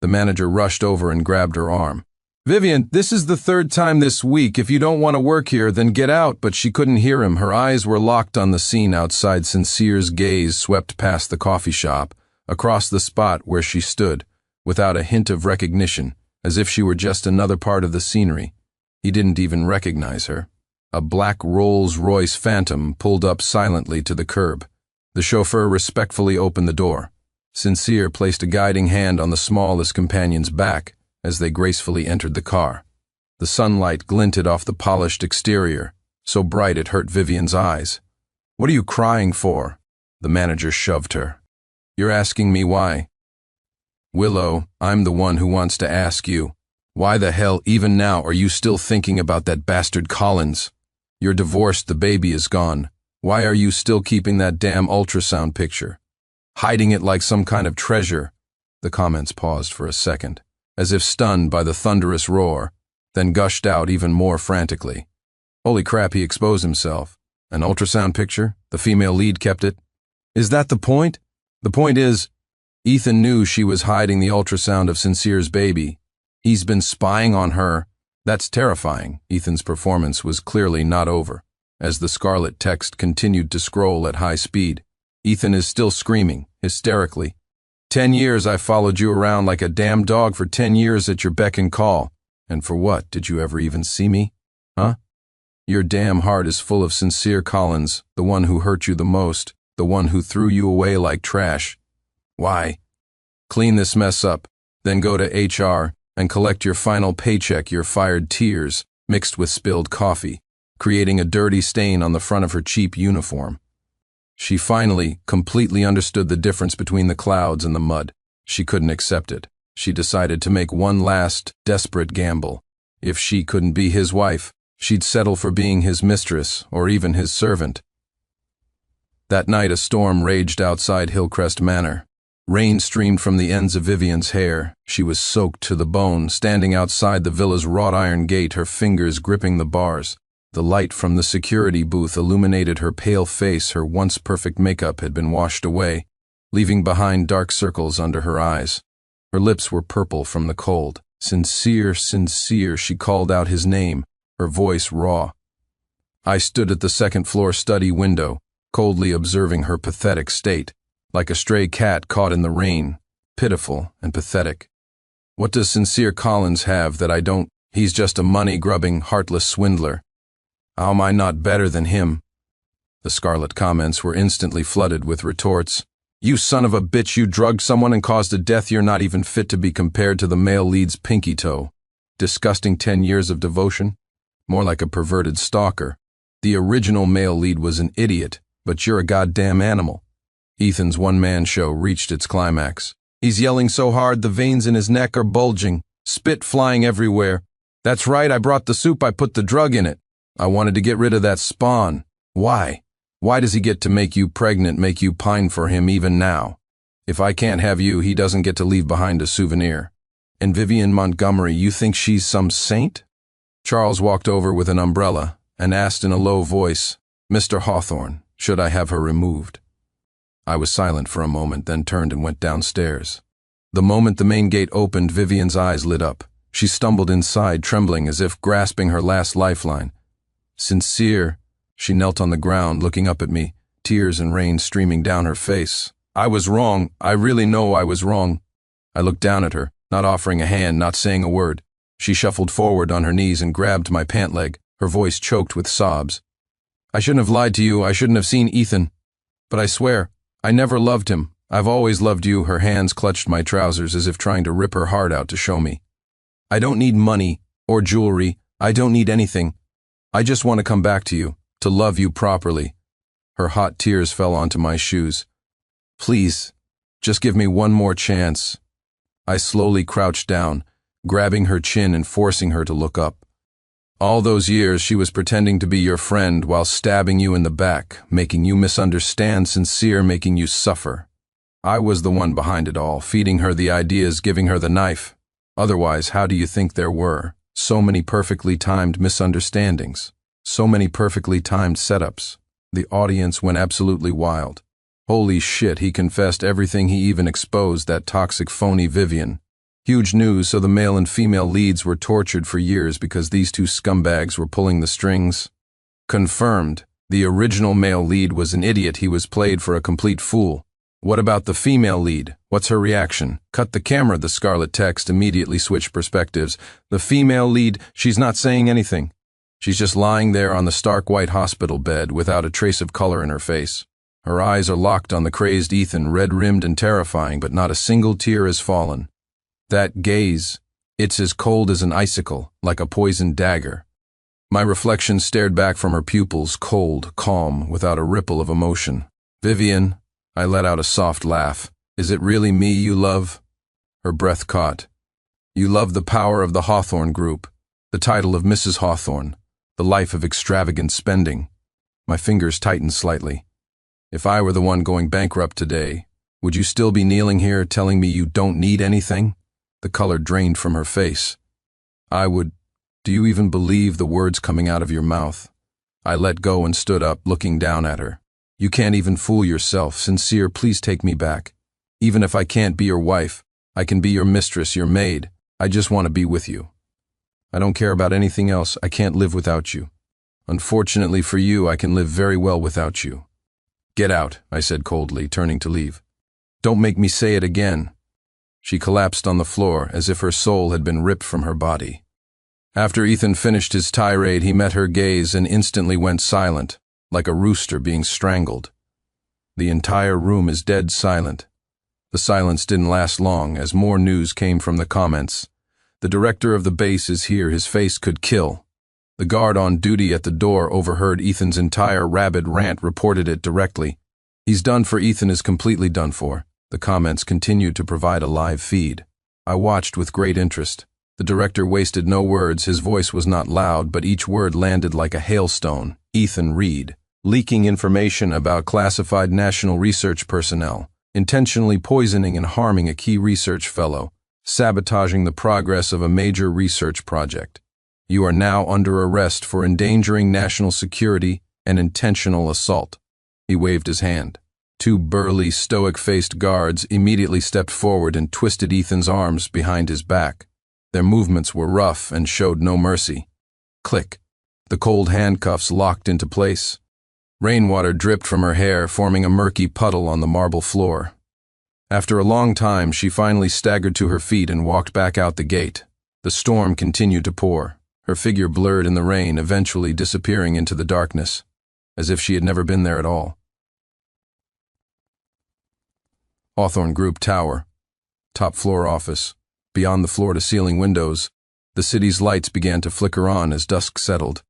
The manager rushed over and grabbed her arm. Vivian, this is the third time this week. If you don't want to work here, then get out. But she couldn't hear him. Her eyes were locked on the scene outside. Sincere's gaze swept past the coffee shop, across the spot where she stood, without a hint of recognition, as if she were just another part of the scenery. He didn't even recognize her. A black Rolls-Royce Phantom pulled up silently to the curb. The chauffeur respectfully opened the door. Sincere placed a guiding hand on the smallest companion's back, as they gracefully entered the car. The sunlight glinted off the polished exterior, so bright it hurt Vivian's eyes. "What are you crying for?" The manager shoved her. "You're asking me why?" "Willow, I'm the one who wants to ask you. Why the hell, even now, are you still thinking about that bastard Collins? You're divorced, the baby is gone. Why are you still keeping that damn ultrasound picture? Hiding it like some kind of treasure?" The comments paused for a second, as if stunned by the thunderous roar, then gushed out even more frantically. Holy crap, he exposed himself. An ultrasound picture? The female lead kept it? Is that the point? The point is, Ethan knew she was hiding the ultrasound of Sincere's baby. He's been spying on her. That's terrifying. Ethan's performance was clearly not over. As the scarlet text continued to scroll at high speed, Ethan is still screaming, hysterically. 10 years I followed you around like a damn dog for 10 years at your beck and call. And for what? Did you ever even see me? Huh? Your damn heart is full of Sincere Collins, the one who hurt you the most, the one who threw you away like trash. Why? Clean this mess up, then go to HR and collect your final paycheck. Your fired tears mixed with spilled coffee, creating a dirty stain on the front of her cheap uniform. She finally completely understood the difference between the clouds and the mud. She couldn't accept it. She decided to make one last, desperate gamble. If she couldn't be his wife, she'd settle for being his mistress or even his servant. That night a storm raged outside Hillcrest Manor. Rain streamed from the ends of Vivian's hair. She was soaked to the bone, standing outside the villa's wrought iron gate, her fingers gripping the bars. The light from the security booth illuminated her pale face. Her once perfect makeup had been washed away, leaving behind dark circles under her eyes. Her lips were purple from the cold. Sincere, Sincere, she called out his name, her voice raw. I stood at the second-floor study window, coldly observing her pathetic state, like a stray cat caught in the rain, pitiful and pathetic. What does Sincere Collins have that I don't? He's just a money-grubbing, heartless swindler. How am I not better than him? The scarlet comments were instantly flooded with retorts. You son of a bitch, you drugged someone and caused a death. You're not even fit to be compared to the male lead's pinky toe. Disgusting 10 years of devotion? More like a perverted stalker. The original male lead was an idiot, but you're a goddamn animal. Ethan's one-man show reached its climax. He's yelling so hard the veins in his neck are bulging, spit flying everywhere. That's right, I brought the soup, I put the drug in it. I wanted to get rid of that spawn. Why? Why does he get to make you pregnant, make you pine for him even now? If I can't have you, he doesn't get to leave behind a souvenir. And Vivian Montgomery, you think she's some saint? Charles walked over with an umbrella and asked in a low voice, Mr. Hawthorne, should I have her removed? I was silent for a moment, then turned and went downstairs. The moment the main gate opened, Vivian's eyes lit up. She stumbled inside, trembling as if grasping her last lifeline. Sincere. She knelt on the ground, looking up at me, tears and rain streaming down her face. I was wrong. I really know I was wrong. I looked down at her, not offering a hand, not saying a word. She shuffled forward on her knees and grabbed my pant leg, her voice choked with sobs. I shouldn't have lied to you. I shouldn't have seen Ethan. But I swear, I never loved him. I've always loved you. Her hands clutched my trousers as if trying to rip her heart out to show me. I don't need money or jewelry. I don't need anything. I just want to come back to you, to love you properly. Her hot tears fell onto my shoes. Please, just give me one more chance. I slowly crouched down, grabbing her chin and forcing her to look up. All those years she was pretending to be your friend while stabbing you in the back, making you misunderstand Sincere, making you suffer. I was the one behind it all, feeding her the ideas, giving her the knife. Otherwise, how do you think there were? So many perfectly timed misunderstandings. So many perfectly timed setups. The audience went absolutely wild. Holy shit, he confessed everything, he even exposed that toxic phony Vivian. Huge news, so the male and female leads were tortured for years because these two scumbags were pulling the strings. Confirmed. The original male lead was an idiot, he was played for a complete fool. What about the female lead? What's her reaction? Cut the camera, the scarlet text immediately switched perspectives. The female lead, she's not saying anything. She's just lying there on the stark white hospital bed without a trace of color in her face. Her eyes are locked on the crazed Ethan, red-rimmed and terrifying, but not a single tear has fallen. That gaze, It's as cold as an icicle, like a poisoned dagger. My reflection stared back from her pupils, cold, calm, without a ripple of emotion. "Vivian," I let out a soft laugh. "Is it really me you love?" Her breath caught. "You love the power of the Hawthorne Group, the title of Mrs. Hawthorne, the life of extravagant spending." My fingers tightened slightly. "If I were the one going bankrupt today, would you still be kneeling here telling me you don't need anything?" The color drained from her face. "I would. Do you even believe the words coming out of your mouth?" I let go and stood up, looking down at her. "You can't even fool yourself. Sincere, please take me back. Even if I can't be your wife, I can be your mistress, your maid. I just want to be with you. I don't care about anything else. I can't live without you. Unfortunately for you, I can live very well without you." "Get out," I said coldly, turning to leave. "Don't make me say it again." She collapsed on the floor as if her soul had been ripped from her body. After Ethan finished his tirade, he met her gaze and instantly went silent, like a rooster being strangled. The entire room is dead silent. The silence didn't last long as more news came from the comments. "The director of the base is here. His face could kill." The guard on duty at the door overheard Ethan's entire rabid rant, reported it directly. "He's done for. Ethan is completely done for." The comments continued to provide a live feed. I watched with great interest. The director wasted no words. His voice was not loud, but each word landed like a hailstone. Ethan Reed, leaking information about classified national research personnel, intentionally poisoning and harming a key research fellow, sabotaging the progress of a major research project. You are now under arrest for endangering national security and intentional assault. He waved his hand. Two burly, stoic-faced guards immediately stepped forward and twisted Ethan's arms behind his back. Their movements were rough and showed no mercy. Click. The cold handcuffs locked into place. Rainwater dripped from her hair, forming a murky puddle on the marble floor. After a long time, she finally staggered to her feet and walked back out the gate. The storm continued to pour. Her figure blurred in the rain, eventually disappearing into the darkness, as if she had never been there at all. Hawthorne Group Tower. Top floor office. Beyond the floor-to-ceiling windows, the city's lights began to flicker on as dusk settled.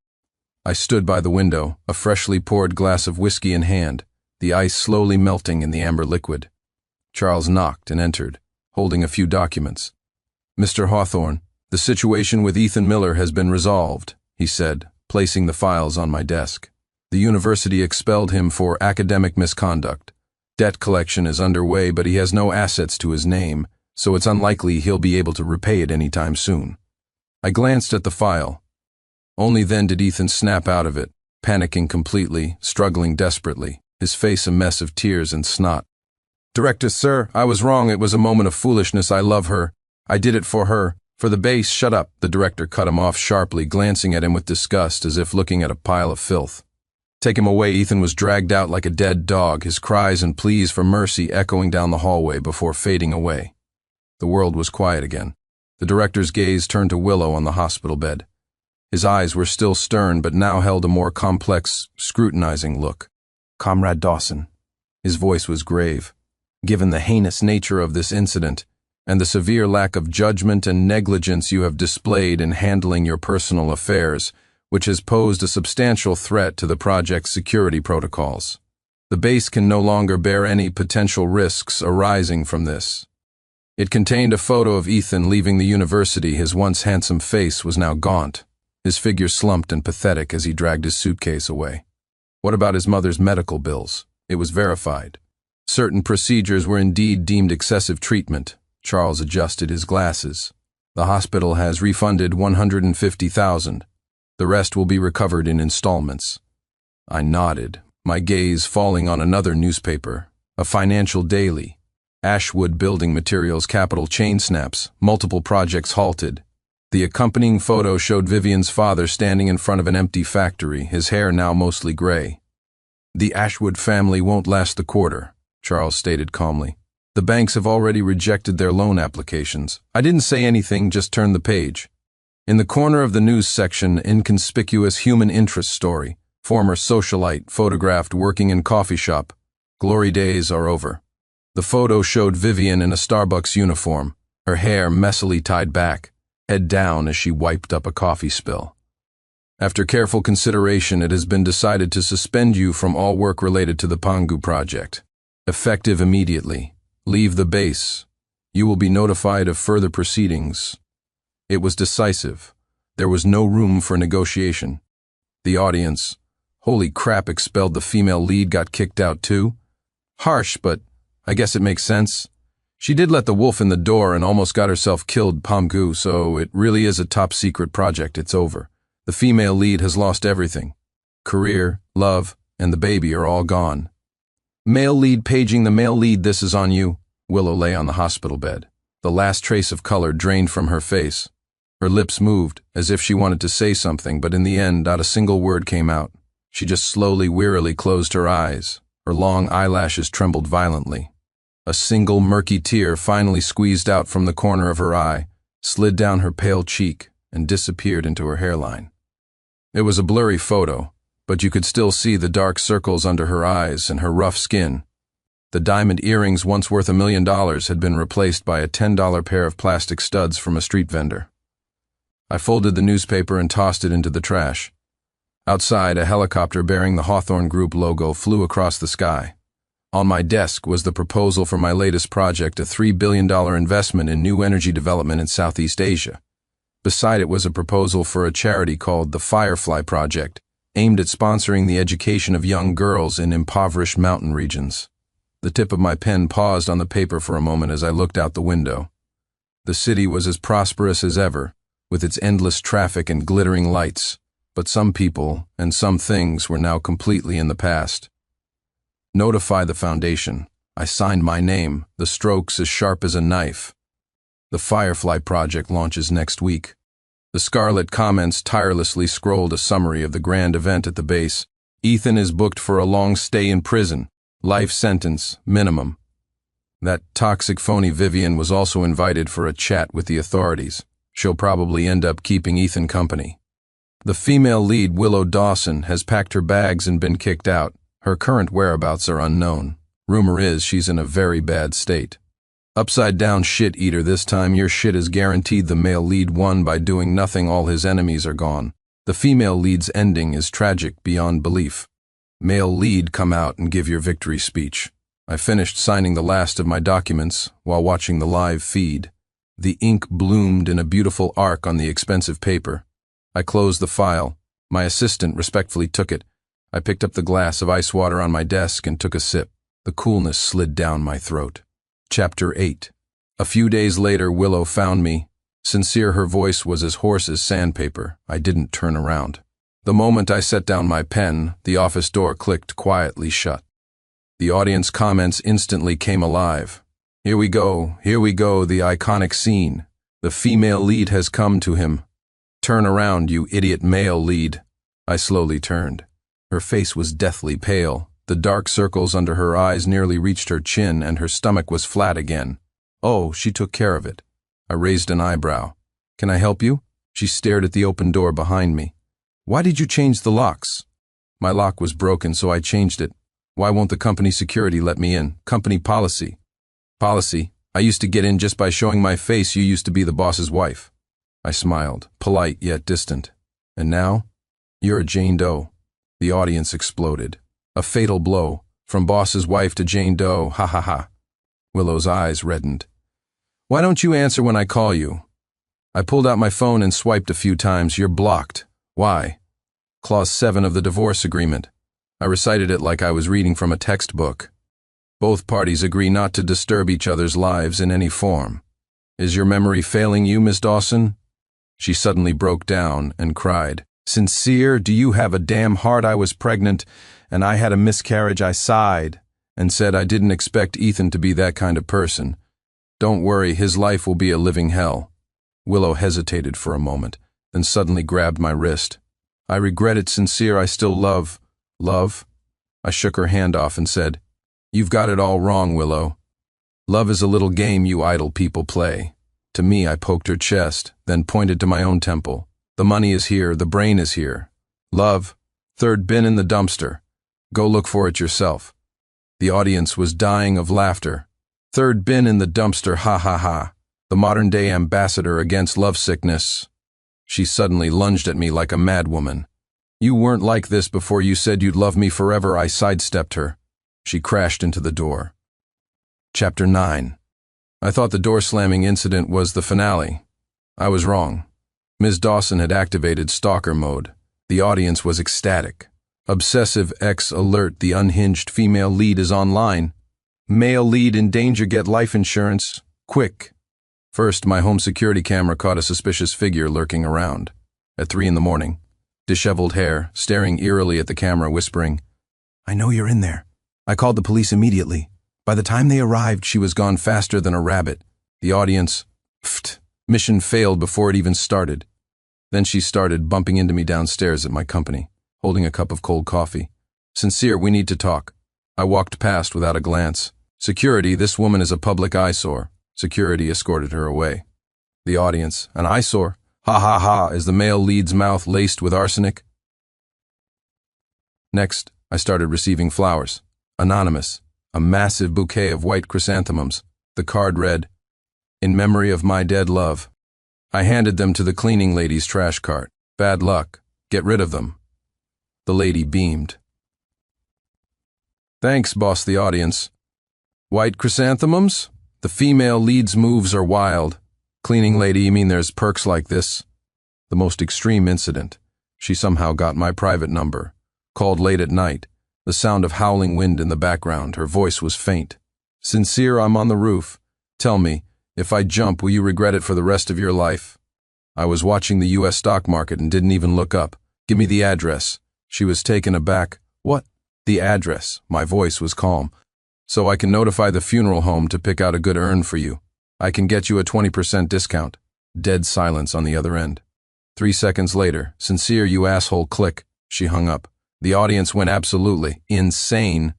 I stood by the window, a freshly poured glass of whiskey in hand, the ice slowly melting in the amber liquid. Charles knocked and entered, holding a few documents. "Mr. Hawthorne, the situation with Ethan Miller has been resolved," he said, placing the files on my desk. "The university expelled him for academic misconduct. Debt collection is underway, but he has no assets to his name, so it's unlikely he'll be able to repay it anytime soon." I glanced at the file. Only then did Ethan snap out of it, panicking completely, struggling desperately, his face a mess of tears and snot. "Director, sir, I was wrong. It was a moment of foolishness. I love her. I did it for her. For the base." "Shut up," the director cut him off sharply, glancing at him with disgust as if looking at a pile of filth. "Take him away." Ethan was dragged out like a dead dog, his cries and pleas for mercy echoing down the hallway before fading away. The world was quiet again. The director's gaze turned to Willow on the hospital bed. His eyes were still stern, but now held a more complex, scrutinizing look. "Comrade Dawson." His voice was grave. "Given the heinous nature of this incident, and the severe lack of judgment and negligence you have displayed in handling your personal affairs, which has posed a substantial threat to the project's security protocols, the base can no longer bear any potential risks arising from this." It contained a photo of Ethan leaving the university. His once handsome face was now gaunt, his figure slumped and pathetic as he dragged his suitcase away. What about his mother's medical bills? It was verified. Certain procedures were indeed deemed excessive treatment. Charles adjusted his glasses. "The hospital has refunded $150,000. The rest will be recovered in installments." I nodded, my gaze falling on another newspaper, a financial daily. Ashwood Building Materials capital chain snaps, multiple projects halted. The accompanying photo showed Vivian's father standing in front of an empty factory, his hair now mostly gray. "The Ashwood family won't last the quarter," Charles stated calmly. "The banks have already rejected their loan applications." I didn't say anything, just turned the page. In the corner of the news section, inconspicuous human interest story. Former socialite photographed working in coffee shop. Glory days are over. The photo showed Vivian in a Starbucks uniform, her hair messily tied back. head down as she wiped up a coffee spill. After careful consideration, it has been decided to suspend you from all work related to the Pangu project. Effective immediately. Leave the base. You will be notified of further proceedings. It was decisive. There was no room for negotiation. The audience, holy crap, expelled the female lead, got kicked out too? Harsh, but I guess it makes sense. She did let the wolf in the door and almost got herself killed, Pangu, so it really is a top secret project. It's over. The female lead has lost everything. Career, love, and the baby are all gone. Male lead paging the male lead, this is on you. Willow lay on the hospital bed. The last trace of color drained from her face. Her lips moved, as if she wanted to say something, but in the end, not a single word came out. She just slowly, wearily closed her eyes. Her long eyelashes trembled violently. A single murky tear finally squeezed out from the corner of her eye, slid down her pale cheek, and disappeared into her hairline. It was a blurry photo, but you could still see the dark circles under her eyes and her rough skin. The diamond earrings once worth $1 million had been replaced by a $10 pair of plastic studs from a street vendor. I folded the newspaper and tossed it into the trash. Outside, a helicopter bearing the Hawthorne Group logo flew across the sky. On my desk was the proposal for my latest project, a $3 billion investment in new energy development in Southeast Asia. Beside it was a proposal for a charity called the Firefly Project, aimed at sponsoring the education of young girls in impoverished mountain regions. The tip of my pen paused on the paper for a moment as I looked out the window. The city was as prosperous as ever, with its endless traffic and glittering lights, but some people and some things were now completely in the past. Notify the foundation. I signed my name, the strokes as sharp as a knife. The Firefly Project launches next week. The Scarlet Comments tirelessly scrolled a summary of the grand event at the base. Ethan is booked for a long stay in prison. Life sentence, minimum. That toxic phony Vivian was also invited for a chat with the authorities. She'll probably end up keeping Ethan company. The female lead, Willow Dawson, has packed her bags and been kicked out. Her current whereabouts are unknown. Rumor is she's in a very bad state. Upside down shit eater, this time your shit is guaranteed. The male lead won by doing nothing. All his enemies are gone. The female lead's ending is tragic beyond belief. Male lead, come out and give your victory speech. I finished signing the last of my documents while watching the live feed. The ink bloomed in a beautiful arc on the expensive paper. I closed the file. My assistant respectfully took it. I picked up the glass of ice water on my desk and took a sip. The coolness slid down my throat. Chapter 8. A few days later, Willow found me. Sincere, her voice was as hoarse as sandpaper. I didn't turn around. The moment I set down my pen, the office door clicked quietly shut. The audience comments instantly came alive. Here we go, the iconic scene. The female lead has come to him. Turn around, you idiot male lead. I slowly turned. Her face was deathly pale. The dark circles under her eyes nearly reached her chin, and her stomach was flat again. Oh, she took care of it. I raised an eyebrow. Can I help you? She stared at the open door behind me. Why did you change the locks? My lock was broken, so I changed it. Why won't the company security let me in? Company policy. Policy? I used to get in just by showing my face. You used to be the boss's wife. I smiled, polite yet distant. And now? You're a Jane Doe. The audience exploded. A fatal blow. From boss's wife to Jane Doe, ha ha ha. Willow's eyes reddened. Why don't you answer when I call you? I pulled out my phone and swiped a few times. You're blocked. Why? Clause 7 of the divorce agreement. I recited it like I was reading from a textbook. Both parties agree not to disturb each other's lives in any form. Is your memory failing you, Miss Dawson? She suddenly broke down and cried. Sincere, do you have a damn heart? I was pregnant, and I had a miscarriage. I sighed and said I didn't expect Ethan to be that kind of person. Don't worry, his life will be a living hell. Willow hesitated for a moment, then suddenly grabbed my wrist. I regret it, Sincere. I still love. I shook her hand off and said, You've got it all wrong, Willow. Love is a little game you idle people play. To me, I poked her chest, then pointed to my own temple. The money is here, the brain is here. Love, third bin in the dumpster. Go look for it yourself. The audience was dying of laughter. Third bin in the dumpster, ha ha ha. the modern-day ambassador against lovesickness. She suddenly lunged at me like a madwoman. You weren't like this before you said you'd love me forever. I sidestepped her. She crashed into the door. Chapter 9. I thought the door-slamming incident was the finale. I was wrong. Ms. Dawson had activated stalker mode. The audience was ecstatic. Obsessive X alert, the unhinged female lead is online. Male lead in danger, get life insurance. Quick. First, my home security camera caught a suspicious figure lurking around. At 3 a.m, disheveled hair, staring eerily at the camera, whispering, "I know you're in there." I called the police immediately. By the time they arrived, she was gone faster than a rabbit. The audience, pfft, mission failed before it even started. Then she started bumping into me downstairs at my company, holding a cup of cold coffee. "Sincere, we need to talk." I walked past without a glance. "Security, this woman is a public eyesore." Security escorted her away. The audience, "An eyesore? Ha ha ha, is the male lead's mouth laced with arsenic?" Next, I started receiving flowers. Anonymous, a massive bouquet of white chrysanthemums. The card read, "In memory of my dead love." I handed them to the cleaning lady's trash cart. "Bad luck. Get rid of them." The lady beamed. "Thanks, boss." The audience. "White chrysanthemums? The female lead's moves are wild." "Cleaning lady, you mean there's perks like this?" The most extreme incident. She somehow got my private number. Called late at night. The sound of howling wind in the background. Her voice was faint. "Sincere, I'm on the roof. Tell me, if I jump, will you regret it for the rest of your life?" I was watching the U.S. stock market and didn't even look up. "Give me the address." She was taken aback. "What?" "The address." My voice was calm. "So I can notify the funeral home to pick out a good urn for you. I can get you a 20% discount." Dead silence on the other end. 3 seconds later, "Sincere, you asshole," click. She hung up. The audience went absolutely insane.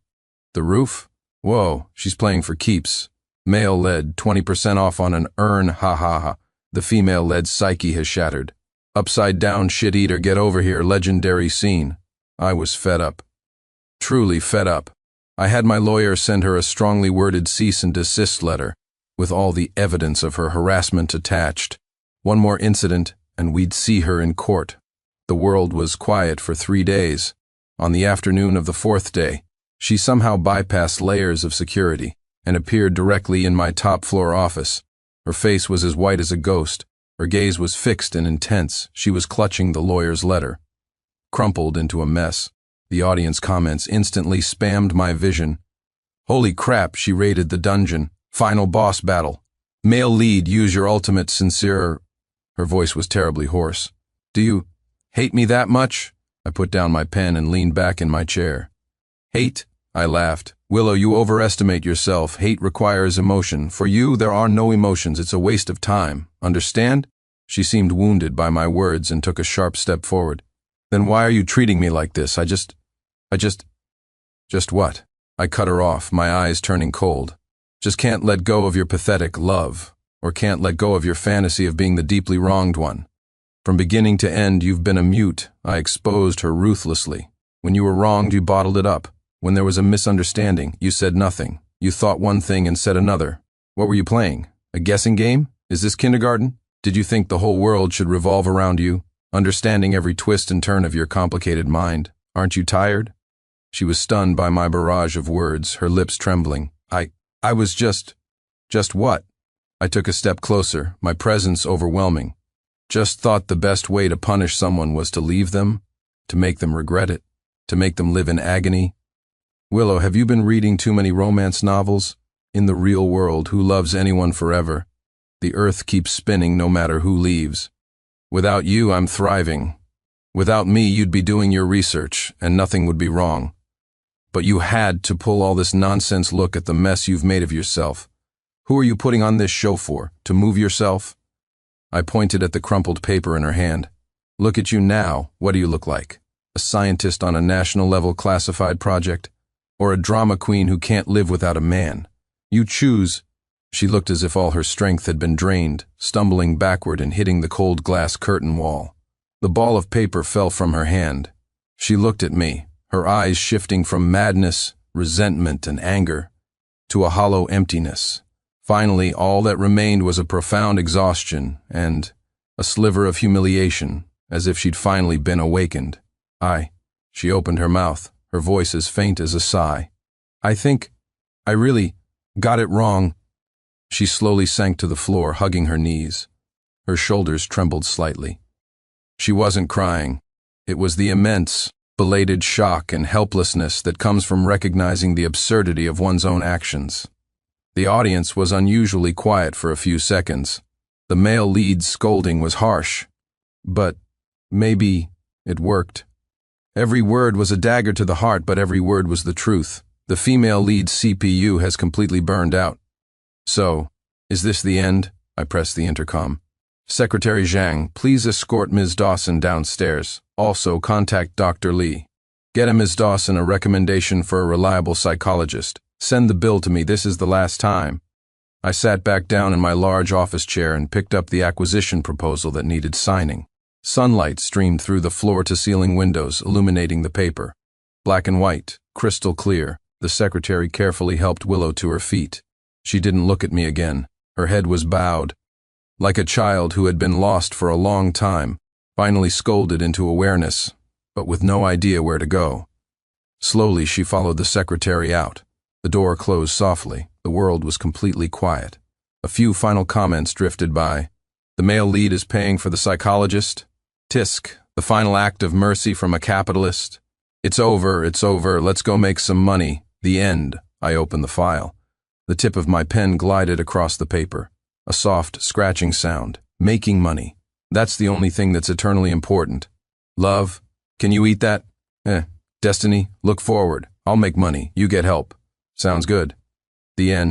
"The roof? Whoa, she's playing for keeps." Male-led, 20% off on an urn, ha ha ha. The female-led psyche has shattered. "Upside-down shit-eater, get over here, legendary scene." I was fed up. Truly fed up. I had my lawyer send her a strongly worded cease and desist letter, with all the evidence of her harassment attached. One more incident, and we'd see her in court. The world was quiet for 3 days. On the afternoon of the 4th day, she somehow bypassed layers of security and appeared directly in my top-floor office. Her face was as white as a ghost. Her gaze was fixed and intense. She was clutching the lawyer's letter. Crumpled into a mess. The audience comments instantly spammed my vision. "Holy crap," she rated the dungeon. "Final boss battle. Male lead, use your ultimate." "Sincere." Her voice was terribly hoarse. "Do you hate me that much?" I put down my pen and leaned back in my chair. "Hate?" I laughed. "Willow, you overestimate yourself. Hate requires emotion. For you, there are no emotions. It's a waste of time. Understand?" She seemed wounded by my words and took a sharp step forward. "Then why are you treating me like this? I just... Just what?" I cut her off, my eyes turning cold. "Just can't let go of your pathetic love, or can't let go of your fantasy of being the deeply wronged one. From beginning to end, you've been a mute." I exposed her ruthlessly. "When you were wronged, you bottled it up. When there was a misunderstanding, you said nothing. You thought one thing and said another. What were you playing? A guessing game? Is this kindergarten? Did you think the whole world should revolve around you, understanding every twist and turn of your complicated mind? Aren't you tired?" She was stunned by my barrage of words, her lips trembling. I was just what?" I took a step closer, my presence overwhelming. "Just thought the best way to punish someone was to leave them, to make them regret it, to make them live in agony." "Willow, have you been reading too many romance novels? In the real world, who loves anyone forever? The earth keeps spinning no matter who leaves. Without you, I'm thriving. Without me, you'd be doing your research, and nothing would be wrong. But you had to pull all this nonsense. Look at the mess you've made of yourself. Who are you putting on this show for? To move yourself?" I pointed at the crumpled paper in her hand. "Look at you now. What do you look like? A scientist on a national-level classified project? Or a drama queen who can't live without a man? You choose." She looked as if all her strength had been drained, stumbling backward and hitting the cold glass curtain wall. The ball of paper fell from her hand. She looked at me, her eyes shifting from madness, resentment, and anger to a hollow emptiness. Finally, all that remained was a profound exhaustion and a sliver of humiliation, as if she'd finally been awakened. She opened her mouth, her voice as faint as a sigh. I think I really got it wrong. She slowly sank to the floor, hugging her knees. Her shoulders trembled slightly. She wasn't crying. It was the immense, belated shock and helplessness that comes from recognizing the absurdity of one's own actions. The audience was unusually quiet for a few seconds. The male lead's scolding was harsh, but maybe it worked. Every word was a dagger to the heart, but every word was the truth. The female lead's CPU has completely burned out. So, is this the end? I pressed the intercom. Secretary Zhang, please escort Ms. Dawson downstairs. Also, contact Dr. Lee. Get Ms. Dawson a recommendation for a reliable psychologist. Send the bill to me. This is the last time. I sat back down in my large office chair and picked up the acquisition proposal that needed signing. Sunlight streamed through the floor-to-ceiling windows, illuminating the paper. Black and white, crystal clear, the secretary carefully helped Willow to her feet. She didn't look at me again. Her head was bowed, like a child who had been lost for a long time, finally scolded into awareness, but with no idea where to go. Slowly, she followed the secretary out. The door closed softly. The world was completely quiet. A few final comments drifted by. The male lead is paying for the psychologist. Tisk, the final act of mercy from a capitalist. It's over, let's go make some money. The end. I opened the file. The tip of my pen glided across the paper. A soft, scratching sound. Making money. That's the only thing that's eternally important. Love, can you eat that? Destiny, look forward. I'll make money. You get help. Sounds good. The end.